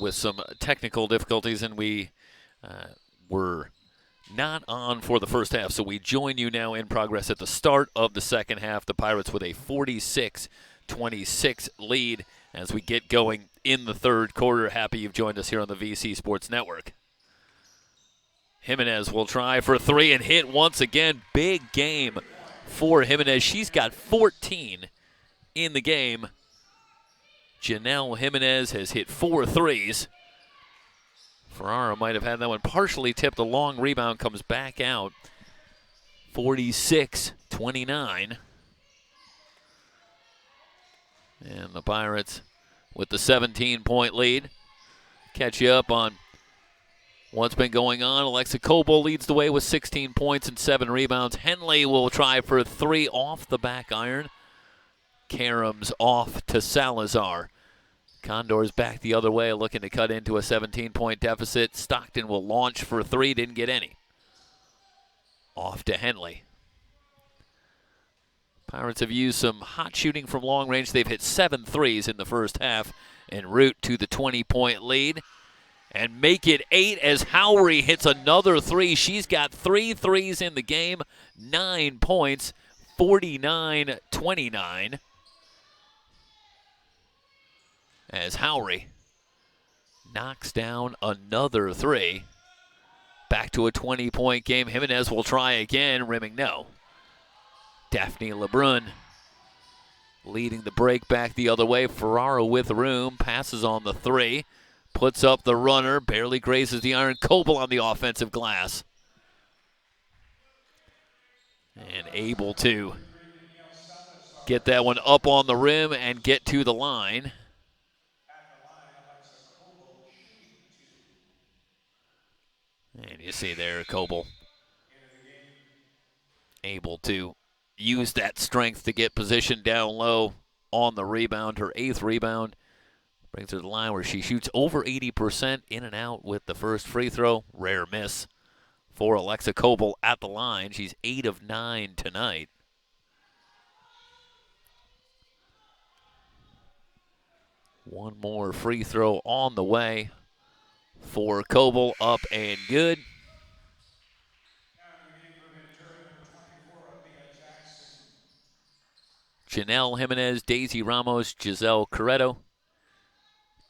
with some technical difficulties, and we were not on for the first half, so we join you now in progress at the start of the second half. The Pirates with a 46-26 lead as we get going in the third quarter. Happy you've joined us here on the VC Sports Network. Jimenez will try for three and hit once again. Big game for Jimenez. She's got 14 in the game. Janelle Jimenez has hit 4 threes. Ferrara might have had that one partially tipped. The long rebound comes back out. 46-29. And the Pirates with the 17-point lead. Catch you up on what's been going on. Alexa Coble leads the way with 16 points and 7 rebounds. Henley will try for 3 off the back iron. Karams off to Salazar. Condors back the other way, looking to cut into a 17-point deficit. Stockton will launch for 3, didn't get any. Off to Henley. Pirates have used some hot shooting from long range. They've hit 7 threes in the first half en route to the 20-point lead. And make it 8 as Howry hits another 3. She's got 3 threes in the game, 9 points, 49-29. As Howry knocks down another 3. Back to a 20-point game. Jimenez will try again. Rimming no. Daphne LeBrun leading the break back the other way. Ferraro with room. Passes on the 3. Puts up the runner. Barely grazes the iron. Coble on the offensive glass. And able to get that one up on the rim and get to the line. And you see there, Coble able to use that strength to get positioned down low on the rebound. Her 8th rebound brings her to the line where she shoots over 80% in and out with the first free throw. Rare miss for Alexa Coble at the line. She's 8 of 9 tonight. One more free throw on the way for Coble, up and good. Janelle Jimenez, Daisy Ramos, Giselle Corretto,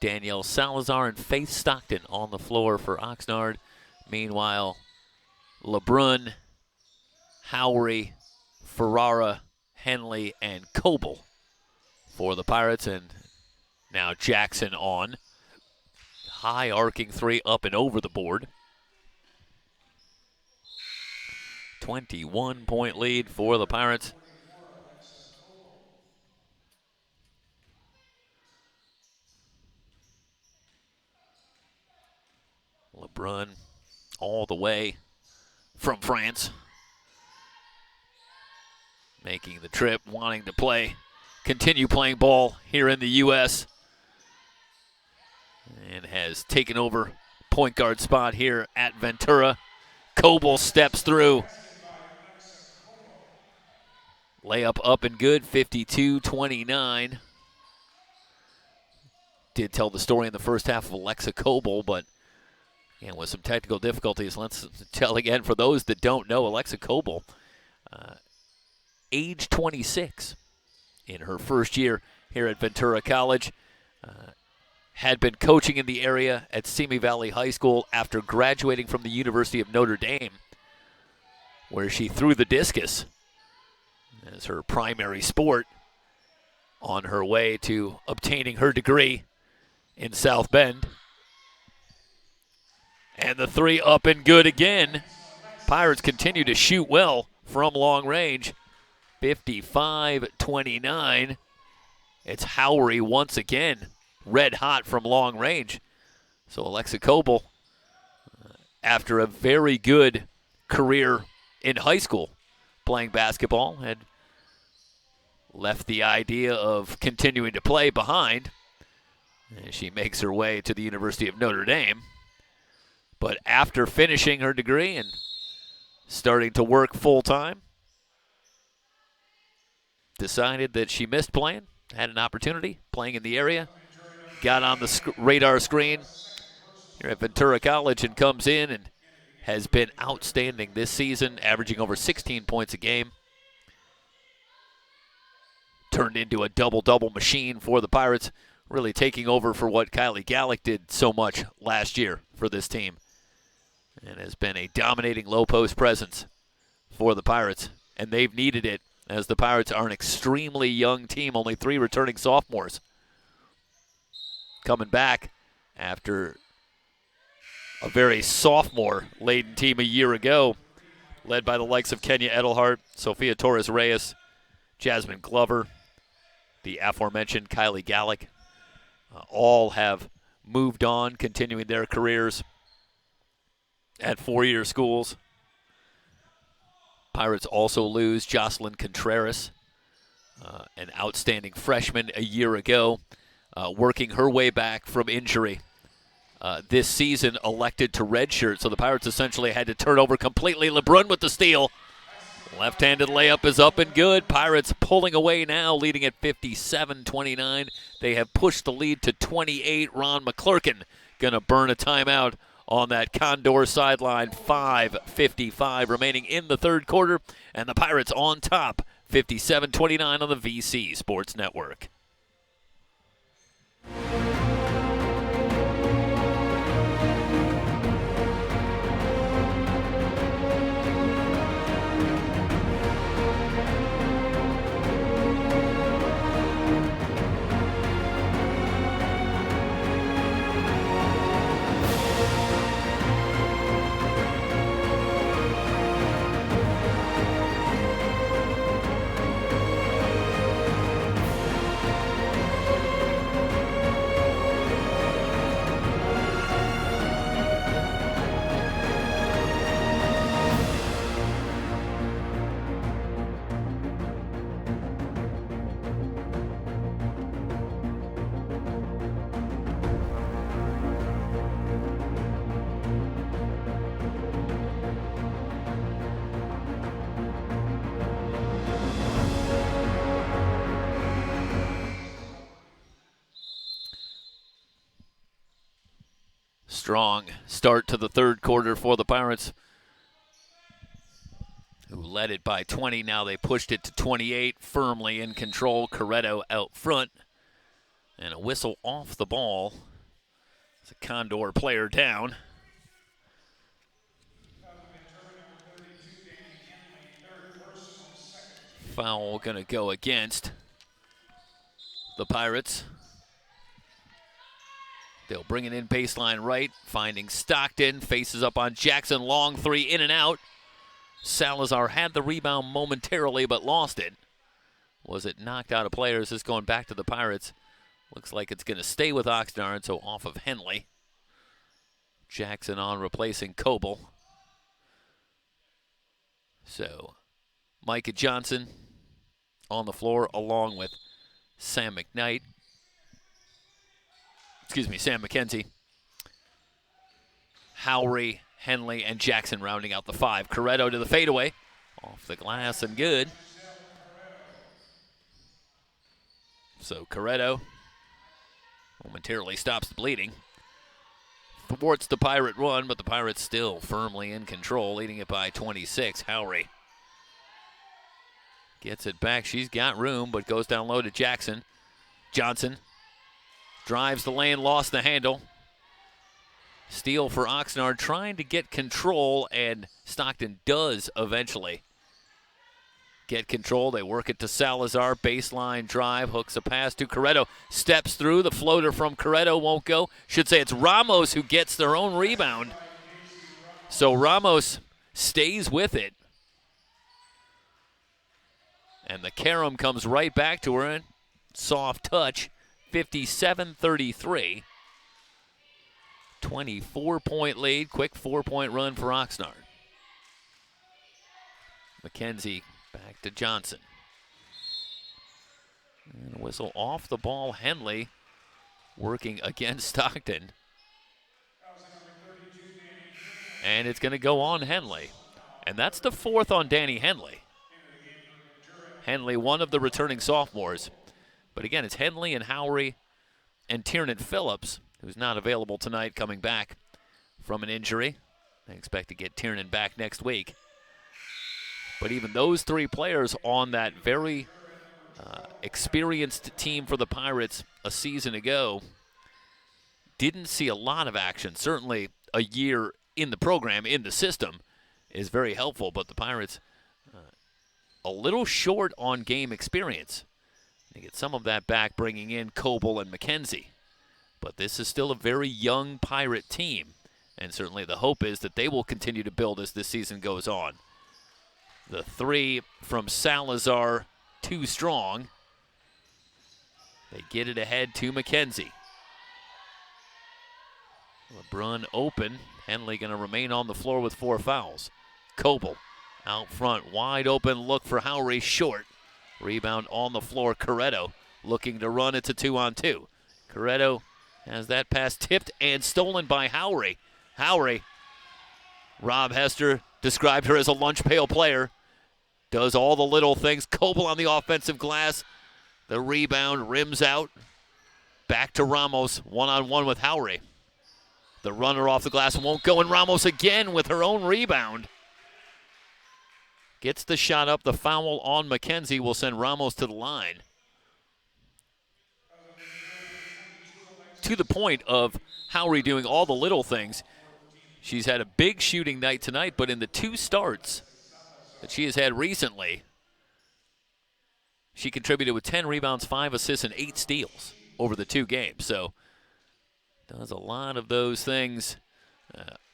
Danielle Salazar, and Faith Stockton on the floor for Oxnard. Meanwhile, LeBrun, Howry, Ferrara, Henley, and Coble for the Pirates. And now Jackson on. High arcing 3 up and over the board. 21-point lead for the Pirates. LeBrun all the way from France. Making the trip, wanting to continue playing ball here in the U.S. And has taken over point guard spot here at Ventura. Coble steps through. Layup up and good, 52-29. Did tell the story in the first half of Alexa Coble, but with some technical difficulties, let's tell again for those that don't know, Alexa Coble, age 26 in her first year here at Ventura College. Had been coaching in the area at Simi Valley High School after graduating from the University of Notre Dame, where she threw the discus as her primary sport on her way to obtaining her degree in South Bend. And the 3 up and good again. Pirates continue to shoot well from long range. 55-29. It's Howry once again. Red hot from long range. So Alexa Coble, after a very good career in high school playing basketball, had left the idea of continuing to play behind. And she makes her way to the University of Notre Dame. But after finishing her degree and starting to work full-time, decided that she missed playing had an opportunity playing in the area, got on the radar screen here at Ventura College and comes in and has been outstanding this season, averaging over 16 points a game. Turned into a double-double machine for the Pirates, really taking over for what Kylie Gallick did so much last year for this team. And has been a dominating low-post presence for the Pirates, and they've needed it as the Pirates are an extremely young team, only 3 returning sophomores. Coming back after a very sophomore-laden team a year ago, led by the likes of Kenya Edelhart, Sophia Torres-Reyes, Jasmine Glover, the aforementioned Kylie Gallick. All have moved on, continuing their careers at four-year schools. Pirates also lose Jocelyn Contreras, an outstanding freshman a year ago, working her way back from injury. This season elected to redshirt, so the Pirates essentially had to turn over completely. LeBrun with the steal. Left-handed layup is up and good. Pirates pulling away now, leading at 57-29. They have pushed the lead to 28. Ron McClurkin going to burn a timeout on that Condor sideline. 5:55 remaining in the third quarter, and the Pirates on top, 57-29 on the VC Sports Network. Strong start to the third quarter for the Pirates, who led it by 20. Now they pushed it to 28, firmly in control. Corretto out front. And a whistle off the ball. It's a Condor player down. Foul going to go against the Pirates. They'll bring it in baseline right, finding Stockton, faces up on Jackson, long three, in and out. Salazar had the rebound momentarily, but lost it. Was it knocked out of players? This going back to the Pirates. Looks like it's going to stay with Oxnard, so off of Henley. Jackson on replacing Coble. So Micah Johnson on the floor along with Sam McKnight. Sam McKenzie. Howry, Henley, and Jackson rounding out the 5. Corretto to the fadeaway. Off the glass and good. So Corretto momentarily stops the bleeding. Thwarts the Pirate run, but the Pirates still firmly in control, leading it by 26. Howry gets it back. She's got room, but goes down low to Jackson. Johnson drives the lane, lost the handle. Steal for Oxnard, trying to get control, and Stockton does eventually get control. They work it to Salazar, baseline drive, hooks a pass to Corretto, steps through. The floater from Corretto won't go. Should say it's Ramos who gets their own rebound. So Ramos stays with it. And the carom comes right back to her, and soft touch. 57-33. 24-point lead. Quick 4-point run for Oxnard. McKenzie back to Johnson. And a whistle off the ball. Henley working against Stockton. And it's going to go on Henley. And that's the 4th on Danny Henley. Henley, one of the returning sophomores. But again, it's Henley and Howry and Tiernan Phillips, who's not available tonight, coming back from an injury. I expect to get Tiernan back next week. But even those three players on that very experienced team for the Pirates a season ago didn't see a lot of action. Certainly a year in the program, in the system, is very helpful, but the Pirates a little short on game experience. They get some of that back bringing in Coble and McKenzie. But this is still a very young Pirate team, and certainly the hope is that they will continue to build as this season goes on. The three from Salazar, too strong. They get it ahead to McKenzie. LeBrun open. Henley going to remain on the floor with 4 fouls. Coble out front, wide open look for Howry, short. Rebound on the floor, Corretto looking to run. It's a 2-on-2. Corretto has that pass tipped and stolen by Howry. Howry, Rob Hester described her as a lunch pail player. Does all the little things. Coble on the offensive glass. The rebound, rims out. Back to Ramos, one-on-one with Howry. The runner off the glass won't go, and Ramos again with her own rebound. Gets the shot up. The foul on McKenzie will send Ramos to the line. To the point of Howry doing all the little things. She's had a big shooting night tonight, but in the 2 starts that she has had recently, she contributed with 10 rebounds, 5 assists, and 8 steals over the 2 games. So does a lot of those things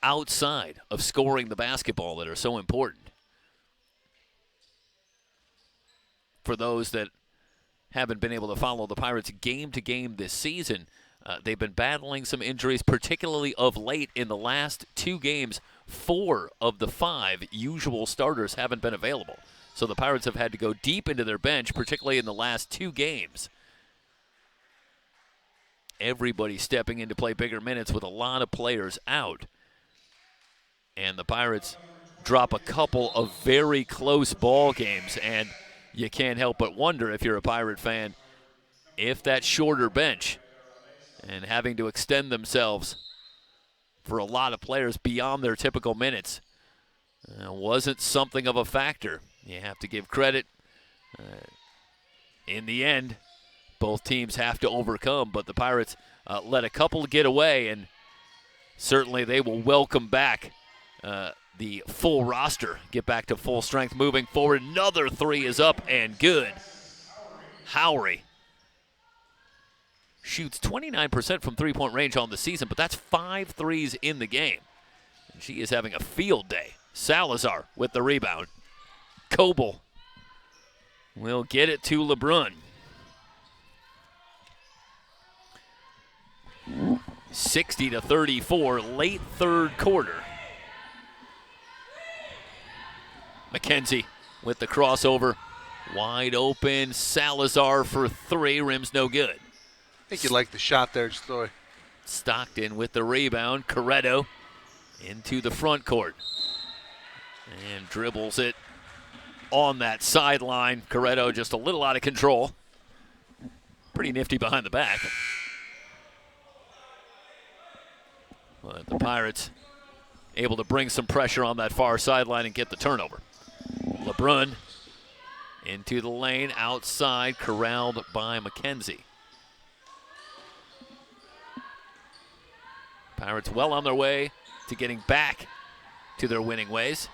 outside of scoring the basketball that are so important. For those that haven't been able to follow the Pirates game to game this season, they've been battling some injuries, particularly of late. In the last 2 games, 4 of the 5 usual starters haven't been available. So the Pirates have had to go deep into their bench, particularly in the last 2 games. Everybody stepping in to play bigger minutes with a lot of players out. And the Pirates drop a couple of very close ball games, and you can't help but wonder, if you're a Pirate fan, if that shorter bench and having to extend themselves for a lot of players beyond their typical minutes wasn't something of a factor. You have to give credit. In the end, both teams have to overcome, but the Pirates let a couple get away, and certainly they will welcome back the full roster, get back to full strength moving forward. Another 3 is up and good. Howry shoots 29% from three-point range on the season, but that's 5 threes in the game. And she is having a field day. Salazar with the rebound. Coble will get it to LeBrun. 60-34, late 3rd quarter. McKenzie with the crossover. Wide open. Salazar for 3. Rims no good. I think you like the shot there, Stoy. Stockton with the rebound. Corretto into the front court. And dribbles it on that sideline. Corretto just a little out of control. Pretty nifty behind the back. But the Pirates able to bring some pressure on that far sideline and get the turnover. LeBrun into the lane, outside, corralled by McKenzie. Pirates well on their way to getting back to their winning ways.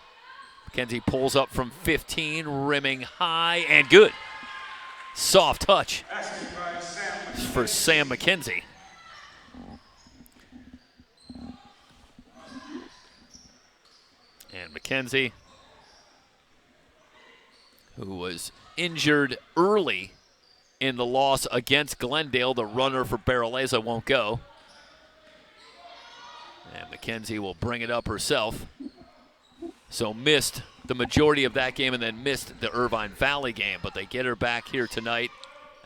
McKenzie pulls up from 15, rimming high and good. Soft touch for Sam McKenzie. And McKenzie, who was injured early in the loss against Glendale, the runner for Barreleza won't go. And McKenzie will bring it up herself. So missed the majority of that game and then missed the Irvine Valley game, but they get her back here tonight.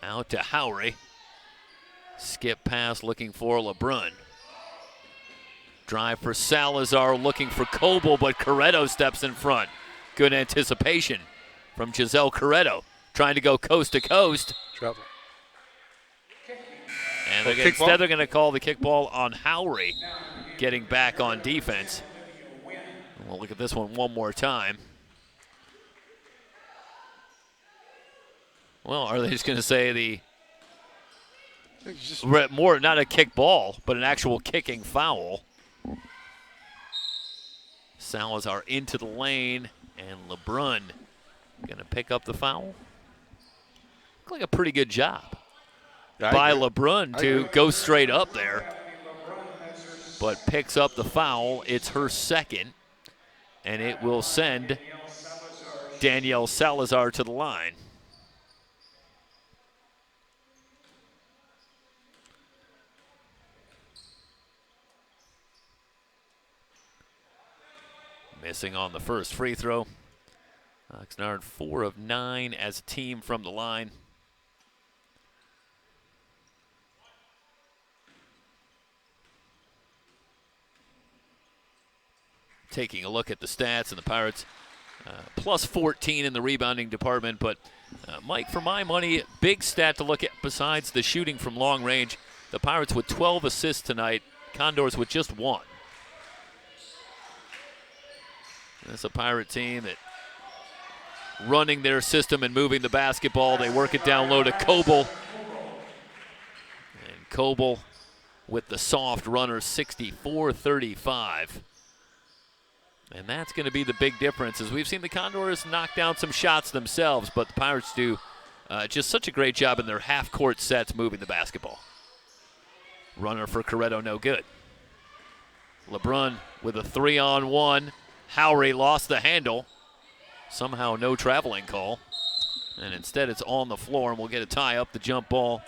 Out to Howry. Skip pass looking for LeBrun. Drive for Salazar, looking for Coble, but Corretto steps in front. Good anticipation from Giselle Corretto, trying to go coast to coast. Travel. And instead they're going to call the kickball on Howry getting back on defense. We'll look at this one more time. Well, are they just going to say more, not a kick ball, but an actual kicking foul? Salazar into the lane, and LeBrun going to pick up the foul. Looked like a pretty good job by LeBrun to go straight up there, but picks up the foul. It's her second, and it will send Danielle Salazar to the line. Missing on the first free throw. Oxnard 4 of 9 as a team from the line. Taking a look at the stats, and the Pirates plus 14 in the rebounding department. But Mike, for my money, big stat to look at besides the shooting from long range. The Pirates with 12 assists tonight, Condors with just 1. That's a Pirate team that running their system and moving the basketball. They work it down low to Coble. And Coble with the soft runner, 64-35. And that's going to be the big difference, as we've seen the Condors knock down some shots themselves, but the Pirates do just such a great job in their half-court sets moving the basketball. Runner for Corretto, no good. LeBrun with a 3-on-1. Howry lost the handle. Somehow no traveling call. And instead it's on the floor, and we'll get a tie up. The jump ball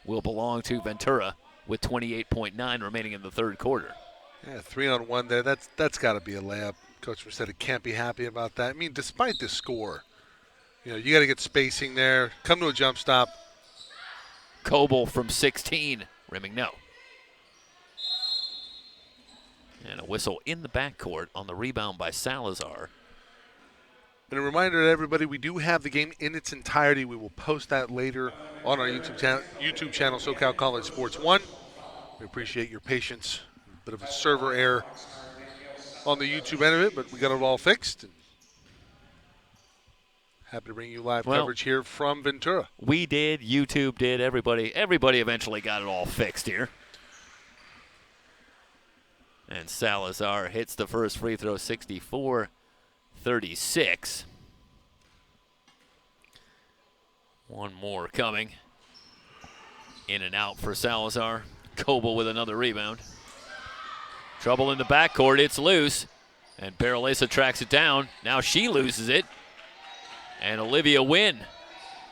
will belong to Ventura with 28.9 remaining in the third quarter. Yeah, 3-on-1 there. That's got to be a layup. Coach Merced can't be happy about that. I mean, despite the score, you got to get spacing there. Come to a jump stop. Coble from 16, rimming no. And a whistle in the backcourt on the rebound by Salazar. And a reminder to everybody, we do have the game in its entirety. We will post that later on our YouTube channel, SoCal College Sports 1. We appreciate your patience. A bit of a server error on the YouTube end of it, but we got it all fixed. And happy to bring you live coverage here from Ventura. We did, YouTube did, everybody eventually got it all fixed here. And Salazar hits the first free throw, 64-36. One more coming. In and out for Salazar. Coble with another rebound. Trouble in the backcourt, it's loose. And Baralesa tracks it down. Now she loses it. And Olivia Wynn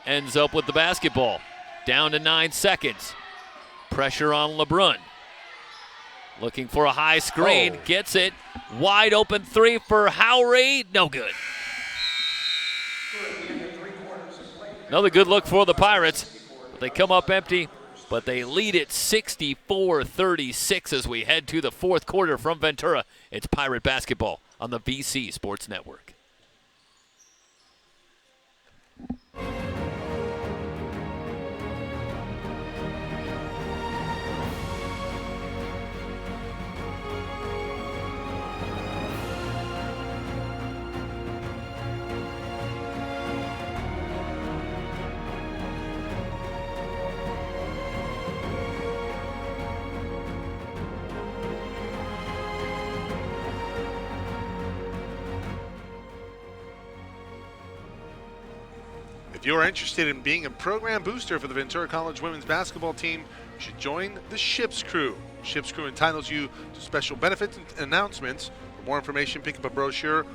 ends up with the basketball. Down to 9 seconds. Pressure on LeBrun. Looking for a high screen, gets it. Wide open three for Howry, no good. Another good look for the Pirates. They come up empty, but they lead it 64-36 as we head to the fourth quarter from Ventura. It's Pirate basketball on the VC Sports Network. If you are interested in being a program booster for the Ventura College women's basketball team, you should join the Ships Crew. Ships Crew entitles you to special benefits and announcements. For more information, pick up a brochure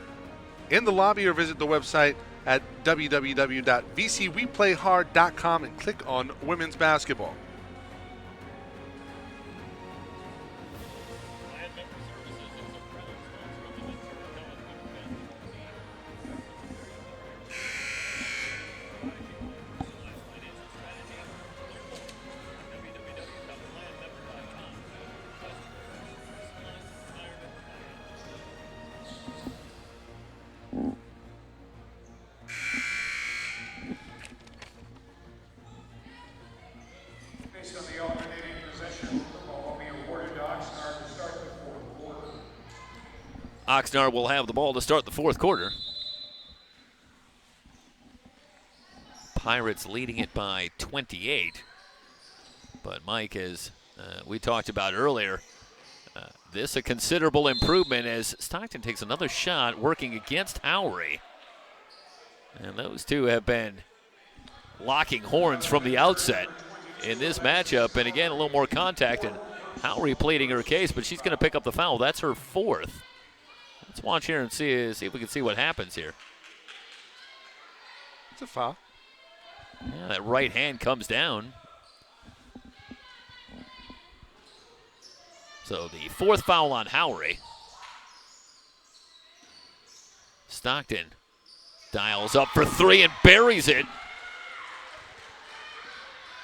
in the lobby or visit the website at www.vcweplayhard.com and click on women's basketball. Oxnard will have the ball to start the fourth quarter. Pirates leading it by 28. But Mike, as we talked about earlier, this a considerable improvement as Stockton takes another shot working against Howry. And those two have been locking horns from the outset in this matchup. And again, a little more contact, and Howry pleading her case, but she's going to pick up the foul. That's her fourth. Let's watch here and see if we can see what happens here. It's a foul. Yeah, that right hand comes down. So the fourth foul on Howry. Stockton dials up for three and buries it.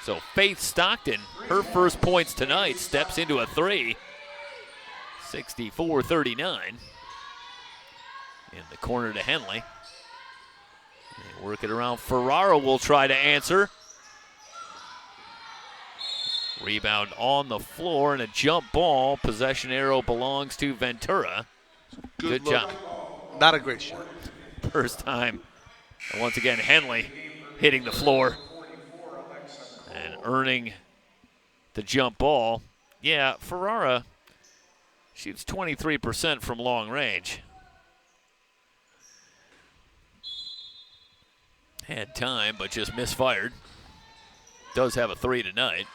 So Faith Stockton, her first points tonight, steps into a three. 64-39. In the corner to Henley. They work it around. Ferrara will try to answer. Rebound on the floor and a jump ball. Possession arrow belongs to Ventura. Good job. Not a great shot. First time. And once again, Henley hitting the floor and earning the jump ball. Yeah, Ferrara shoots 23% from long range. Had time, but just misfired. Does have a three tonight.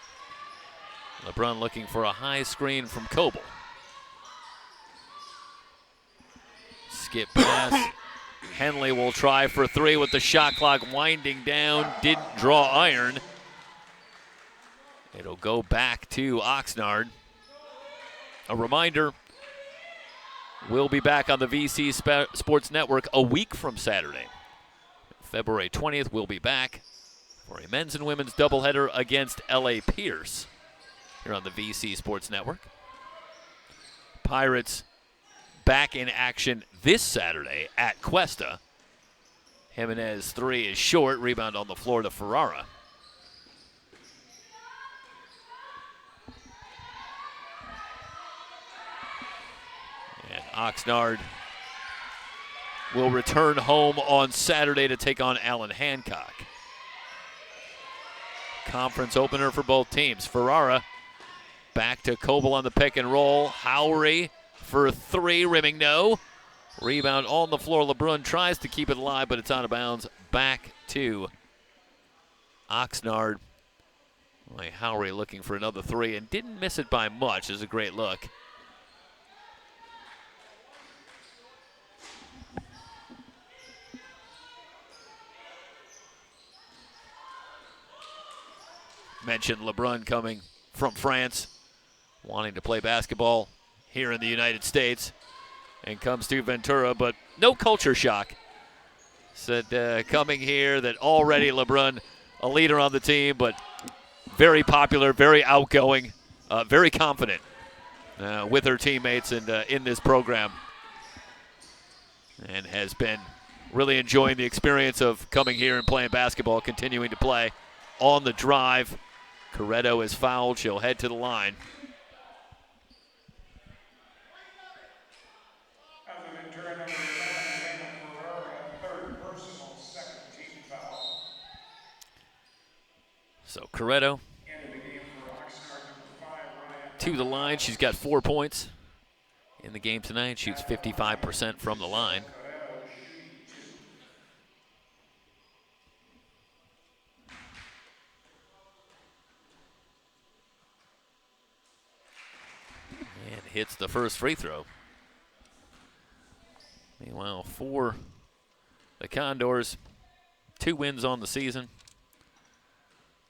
LeBron looking for a high screen from Coble. Skip pass. Henley will try for three with the shot clock winding down. Didn't draw iron. It'll go back to Oxnard. A reminder, we'll be back on the VC Sports Network a week from Saturday. February 20th, we'll be back for a men's and women's doubleheader against L.A. Pierce here on the VC Sports Network. Pirates back in action this Saturday at Cuesta. Jimenez three is short. Rebound on the floor to Ferrara. And Oxnard will return home on Saturday to take on Allen Hancock. Conference opener for both teams. Ferrara back to Coble on the pick and roll. Howry for three, rimming no. Rebound on the floor. LeBrun tries to keep it alive, but it's out of bounds. Back to Oxnard. Howry looking for another three and didn't miss it by much. It's a great look. Mentioned LeBrun coming from France, wanting to play basketball here in the United States, and comes to Ventura, but no culture shock. Said coming here that already LeBrun, a leader on the team, but very popular, very outgoing, very confident with her teammates and in this program, and has been really enjoying the experience of coming here and playing basketball, continuing to play on the drive. Corretto is fouled. She'll head to the line. So Corretto to the line. She's got 4 points in the game tonight. Shoots 55% from the line. And hits the first free throw. Meanwhile, for the Condors, 2 wins on the season.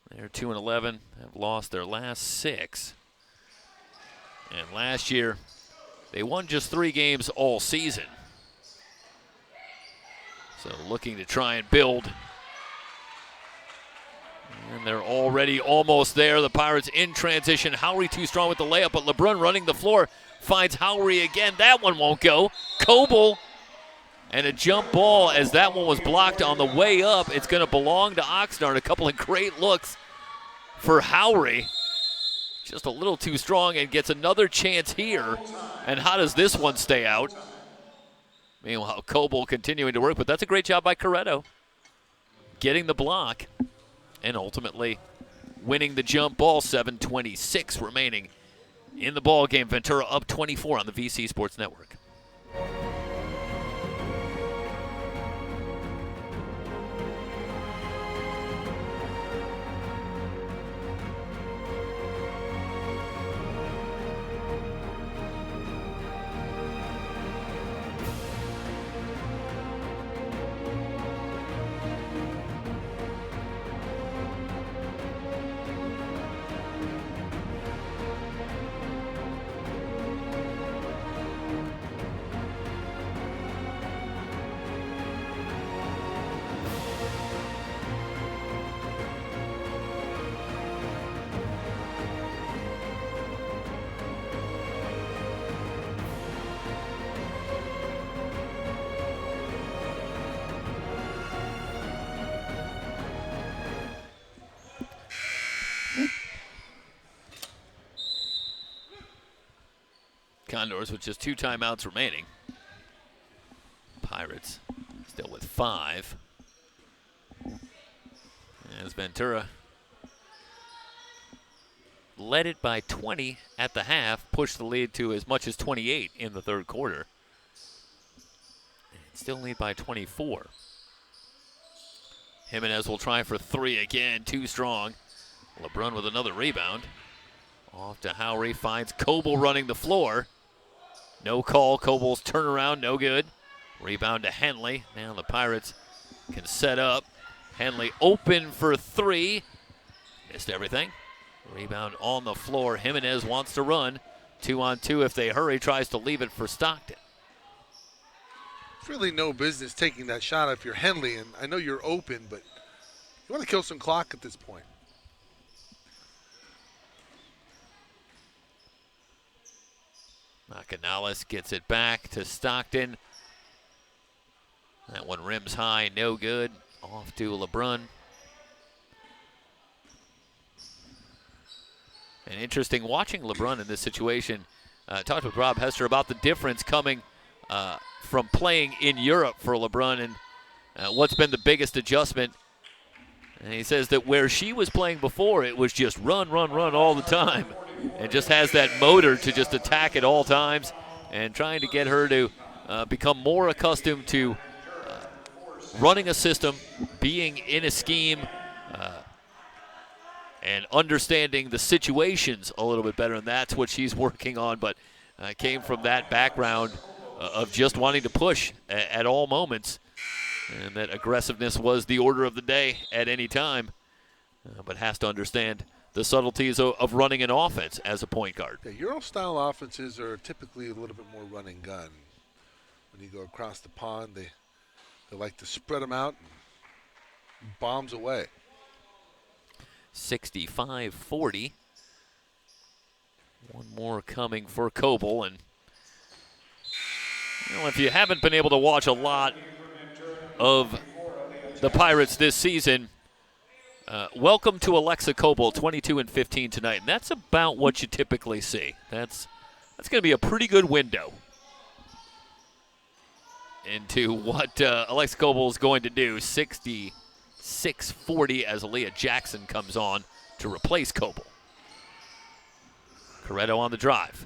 They're 2-11, have lost their last 6. And last year, they won just 3 games all season. So looking to try and build. And they're already almost there. The Pirates in transition. Howry too strong with the layup, but LeBrun running the floor finds Howry again. That one won't go. Coble and a jump ball as that one was blocked on the way up. It's going to belong to Oxnard. A couple of great looks for Howry. Just a little too strong and gets another chance here. And how does this one stay out? Meanwhile, Coble continuing to work, but that's a great job by Corretto. Getting the block and ultimately winning the jump ball. 7:26 remaining in the ball game. Ventura up 24 on the VC Sports Network. Condors with just 2 timeouts remaining. Pirates still with 5. As Ventura led it by 20 at the half, pushed the lead to as much as 28 in the third quarter. And still lead by 24. Jimenez will try for 3 again, too strong. LeBrun with another rebound. Off to Howry, finds Coble running the floor. No call, Coble's turnaround, no good. Rebound to Henley. Now the Pirates can set up. Henley open for 3. Missed everything. Rebound on the floor. Jimenez wants to run. 2-on-2 if they hurry, tries to leave it for Stockton. It's really no business taking that shot if you're Henley, and I know you're open, but you want to kill some clock at this point. Canales gets it back to Stockton. That one rims high, no good. Off to LeBrun. And interesting watching LeBrun in this situation. Talked with Rob Hester about the difference coming from playing in Europe for LeBrun and what's been the biggest adjustment. And he says that where she was playing before, it was just run, run, run all the time. And just has that motor to just attack at all times, and trying to get her to become more accustomed to running a system, being in a scheme, and understanding the situations a little bit better. And that's what she's working on, but came from that background of just wanting to push at all moments. And that aggressiveness was the order of the day at any time, but has to understand the subtleties of running an offense as a point guard. Yeah, Euro-style offenses are typically a little bit more run and gun. When you go across the pond, they like to spread them out and bombs away. 65-40. One more coming for Coble. And if you haven't been able to watch a lot of the Pirates this season, welcome to Alexa Coble, 22-15 tonight. And that's about what you typically see. That's going to be a pretty good window into what Alexa Coble is going to do. 66-40 as Aaliyah Jackson comes on to replace Coble. Corretto on the drive.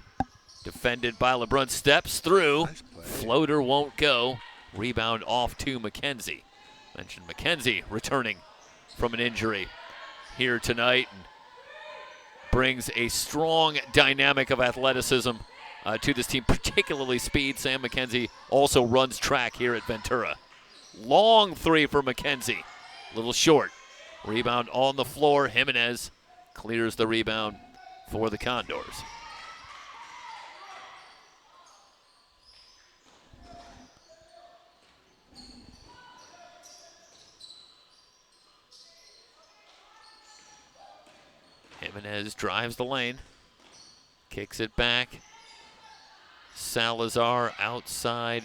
Defended by LeBrun, steps through. Nice play. Floater won't go. Rebound off to McKenzie. Mentioned McKenzie returning from an injury here tonight, and brings a strong dynamic of athleticism to this team, particularly speed. Sam McKenzie also runs track here at Ventura. Long 3 for McKenzie. Little short. Rebound on the floor. Jimenez clears the rebound for the Condors. Jimenez drives the lane, kicks it back. Salazar outside.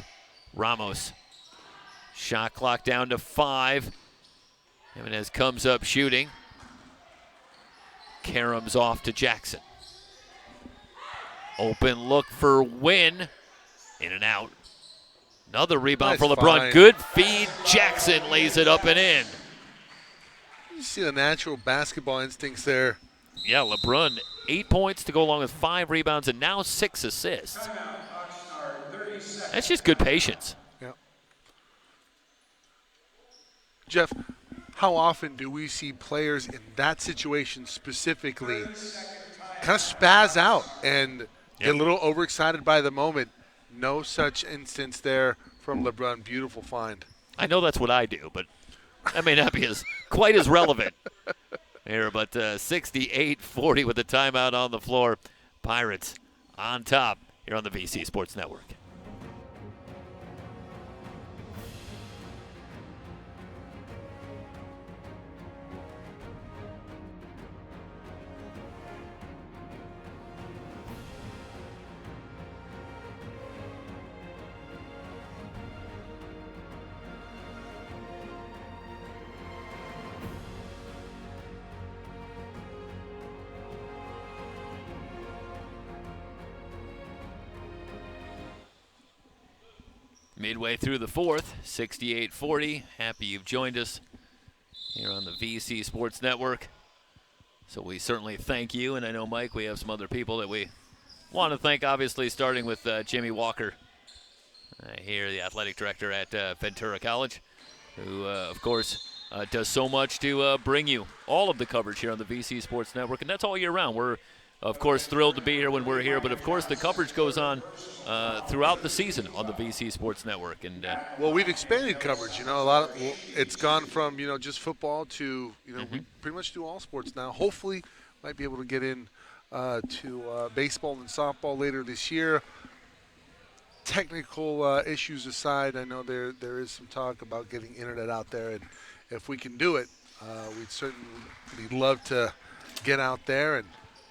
Ramos. Shot clock down to 5. Jimenez comes up shooting. Karam's off to Jackson. Open look for Wynn. In and out. Another rebound Nice for LeBron. find. Good feed. Jackson lays it up and in. You see the natural basketball instincts there. Yeah, LeBron, 8 points to go along with 5 rebounds and now 6 assists. That's just good patience. Yeah. Jeff, how often do we see players in that situation specifically kind of spaz out and get a little overexcited by the moment? No such instance there from LeBron. Beautiful find. I know that's what I do, but that may not be quite as relevant here. But 68-40 with the timeout on the floor. Pirates on top here on the VC Sports Network. Midway through the fourth, 68-40. Happy you've joined us here on the VC Sports Network. So we certainly thank you, and I know, Mike, we have some other people that we want to thank, obviously, starting with Jimmy Walker here, the athletic director at Ventura College, who, of course, does so much to bring you all of the coverage here on the VC Sports Network, and that's all year round. We're, of course, thrilled to be here when we're here, but, of course, the coverage goes on throughout the season on the VC Sports Network. And well, we've expanded coverage. It's gone from just football to we pretty much do all sports now. Hopefully, might be able to get in to baseball and softball later this year. Technical issues aside, I know there is some talk about getting internet out there, and if we can do it, we'd certainly love to get out there and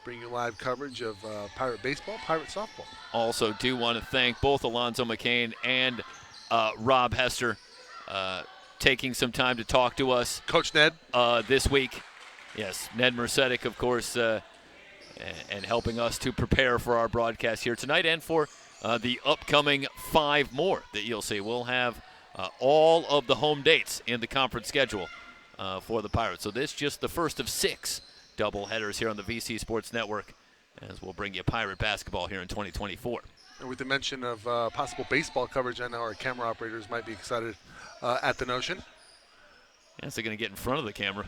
bring you live coverage of Pirate baseball, Pirate softball. Also do want to thank both Alonzo McCain and Rob Hester taking some time to talk to us. Coach Ned. This week. Yes, Ned Mercedes, of course, and helping us to prepare for our broadcast here tonight and for the upcoming 5 more that you'll see. We'll have all of the home dates in the conference schedule for the Pirates. So this is just the first of 6 doubleheaders here on the VC Sports Network, as we'll bring you Pirate basketball here in 2024. And with the mention of possible baseball coverage, I know our camera operators might be excited at the notion. Yes, they're going to get in front of the camera.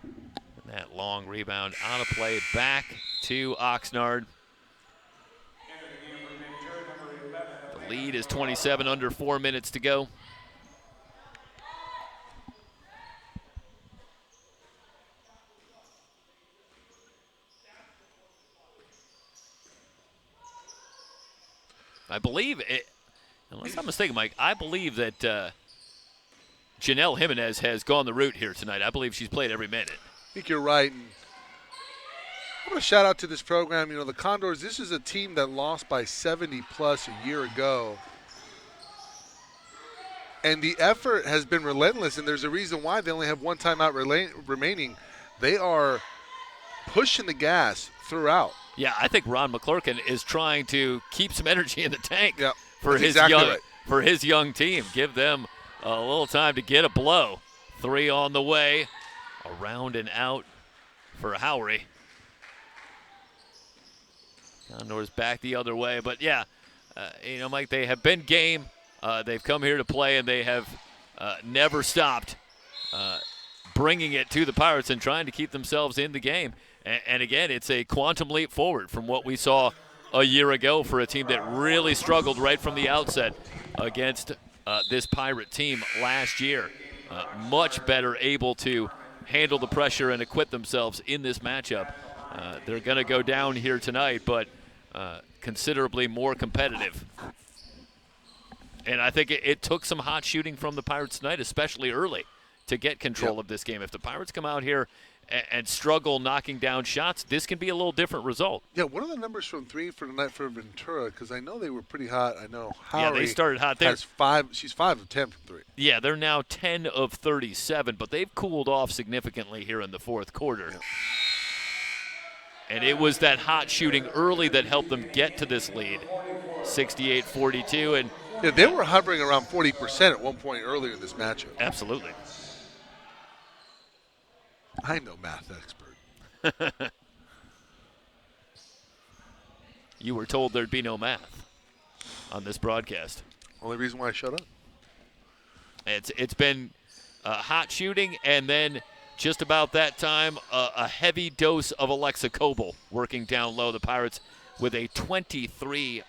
And that long rebound out of play back to Oxnard. The lead is 27, under 4 minutes to go. I believe, unless I'm mistaken, Mike, I believe that Janelle Jimenez has gone the route here tonight. I believe she's played every minute. I think you're right. And I want to shout out to this program. The Condors, this is a team that lost by 70-plus a year ago. And the effort has been relentless, and there's a reason why they only have one timeout remaining. They are pushing the gas throughout. Yeah, I think Ron McClurkin is trying to keep some energy in the tank for his young team. Give them a little time to get a blow. 3 on the way, around and out for Howry. Condors back the other way, but yeah, Mike, they have been game. They've come here to play, and they have never stopped bringing it to the Pirates and trying to keep themselves in the game. And again, it's a quantum leap forward from what we saw a year ago for a team that really struggled right from the outset against this Pirate team last year. Much better able to handle the pressure and acquit themselves in this matchup. They're going to go down here tonight, but considerably more competitive. And I think it took some hot shooting from the Pirates tonight, especially early, to get control of this game. If the Pirates come out here and struggle knocking down shots, this can be a little different result. Yeah, what are the numbers from 3 for tonight for Ventura? Because I know they were pretty hot. I know Yeah, they started hot. Has 5. She's 5 of 10 from 3. Yeah, they're now 10 of 37, but they've cooled off significantly here in the fourth quarter. And it was that hot shooting early that helped them get to this lead, 68-42. And yeah, they were hovering around 40% at one point earlier in this matchup. Absolutely. I'm no math expert. You were told there'd be no math on this broadcast. Only reason why I shut up. It's been hot shooting, and then just about that time, a heavy dose of Alexa Coble working down low. The Pirates with a 23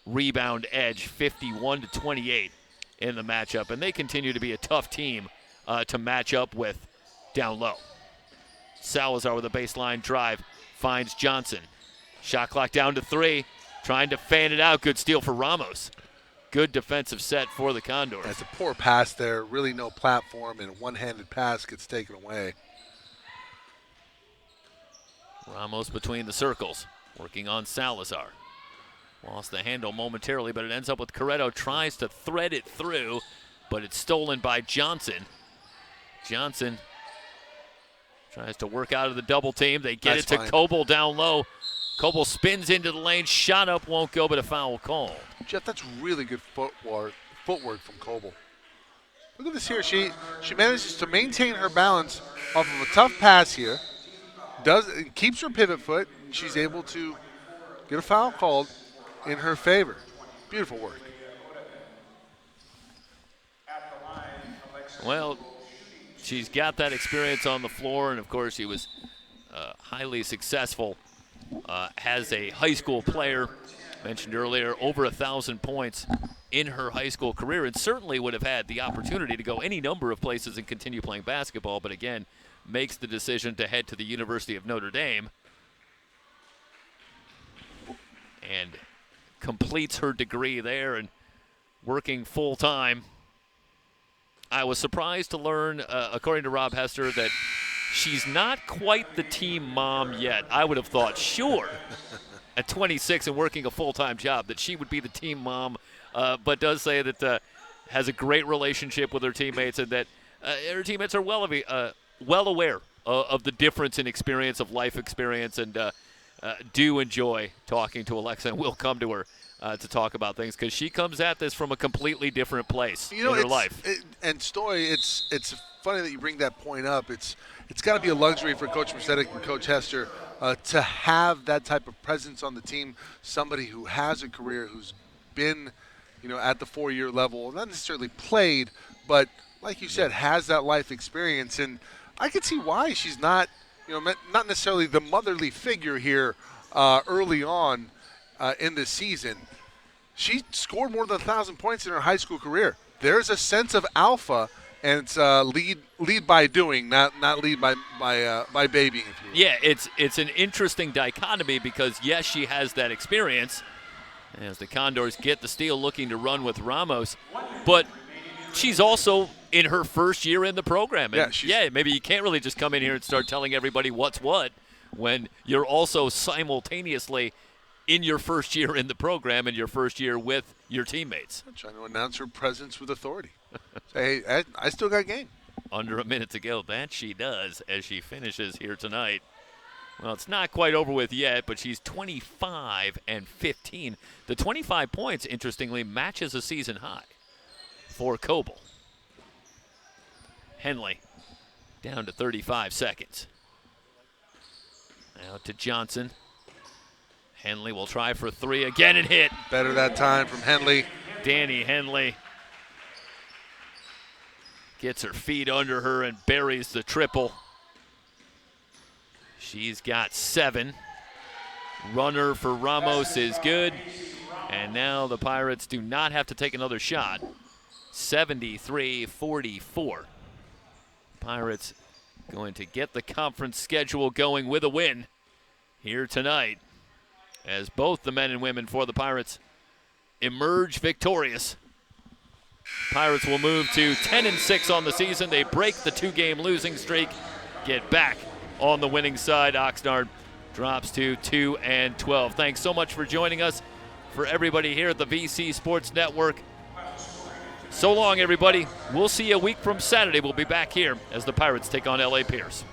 rebound edge, 51-28 in the matchup, and they continue to be a tough team to match up with down low. Salazar with a baseline drive finds Johnson. Shot clock down to 3, trying to fan it out. Good steal for Ramos. Good defensive set for the Condors. That's a poor pass there. Really no platform, and a one-handed pass gets taken away. Ramos between the circles, working on Salazar. Lost the handle momentarily, but it ends up with Corretto. Tries to thread it through, but it's stolen by Johnson. Johnson tries to work out of the double team. They get it to Coble down low. Coble spins into the lane. Shot up, won't go, but a foul called. Jeff, that's really good footwork from Coble. Look at this here. She manages to maintain her balance off of a tough pass here. Keeps her pivot foot, and she's able to get a foul called in her favor. Beautiful work. Well, she's got that experience on the floor, and of course she was highly successful as a high school player. Mentioned earlier, over 1,000 points in her high school career, and certainly would have had the opportunity to go any number of places and continue playing basketball, but again, makes the decision to head to the University of Notre Dame and completes her degree there and working full-time. I was surprised to learn, according to Rob Hester, that she's not quite the team mom yet. I would have thought, sure, at 26 and working a full-time job, that she would be the team mom, but does say that has a great relationship with her teammates, and that her teammates are well aware of the difference in experience, of life experience, and do enjoy talking to Alexa, and will come to her to talk about things, because she comes at this from a completely different place in her life. And Stoy, it's funny that you bring that point up. It's got to be a luxury for Coach Mercedes and Coach Hester to have that type of presence on the team, somebody who has a career, who's been, at the 4-year level, not necessarily played, but like you said, has that life experience. And I could see why she's not, not necessarily the motherly figure here early on in the season. She scored more than 1,000 points in her high school career. There's a sense of alpha, and it's lead by doing, not lead by babying, if you will. Yeah, it's an interesting dichotomy, because yes, she has that experience as the Condors get the steal, looking to run with Ramos, but she's also in her first year in the program. And maybe you can't really just come in here and start telling everybody what's what when you're also simultaneously in your first year in the program and your first year with your teammates. I'm trying to announce her presence with authority. Say, hey, I still got game. Under a minute to go. That she does as she finishes here tonight. Well, it's not quite over with yet, but she's 25 and 15. The 25 points, interestingly, matches a season high for Coble. Henley down to 35 seconds. Now to Johnson. Henley will try for 3 again and hit. Better that time from Henley. Danny Henley gets her feet under her and buries the triple. She's got 7. Runner for Ramos is good. And now the Pirates do not have to take another shot. 73-44. Pirates going to get the conference schedule going with a win here tonight, as both the men and women for the Pirates emerge victorious. Pirates will move to 10-6 on the season. They break the 2-game losing streak, get back on the winning side. Oxnard drops to 2-12. Thanks so much for joining us. For everybody here at the VC Sports Network, so long, everybody. We'll see you a week from Saturday. We'll be back here as the Pirates take on LA Pierce.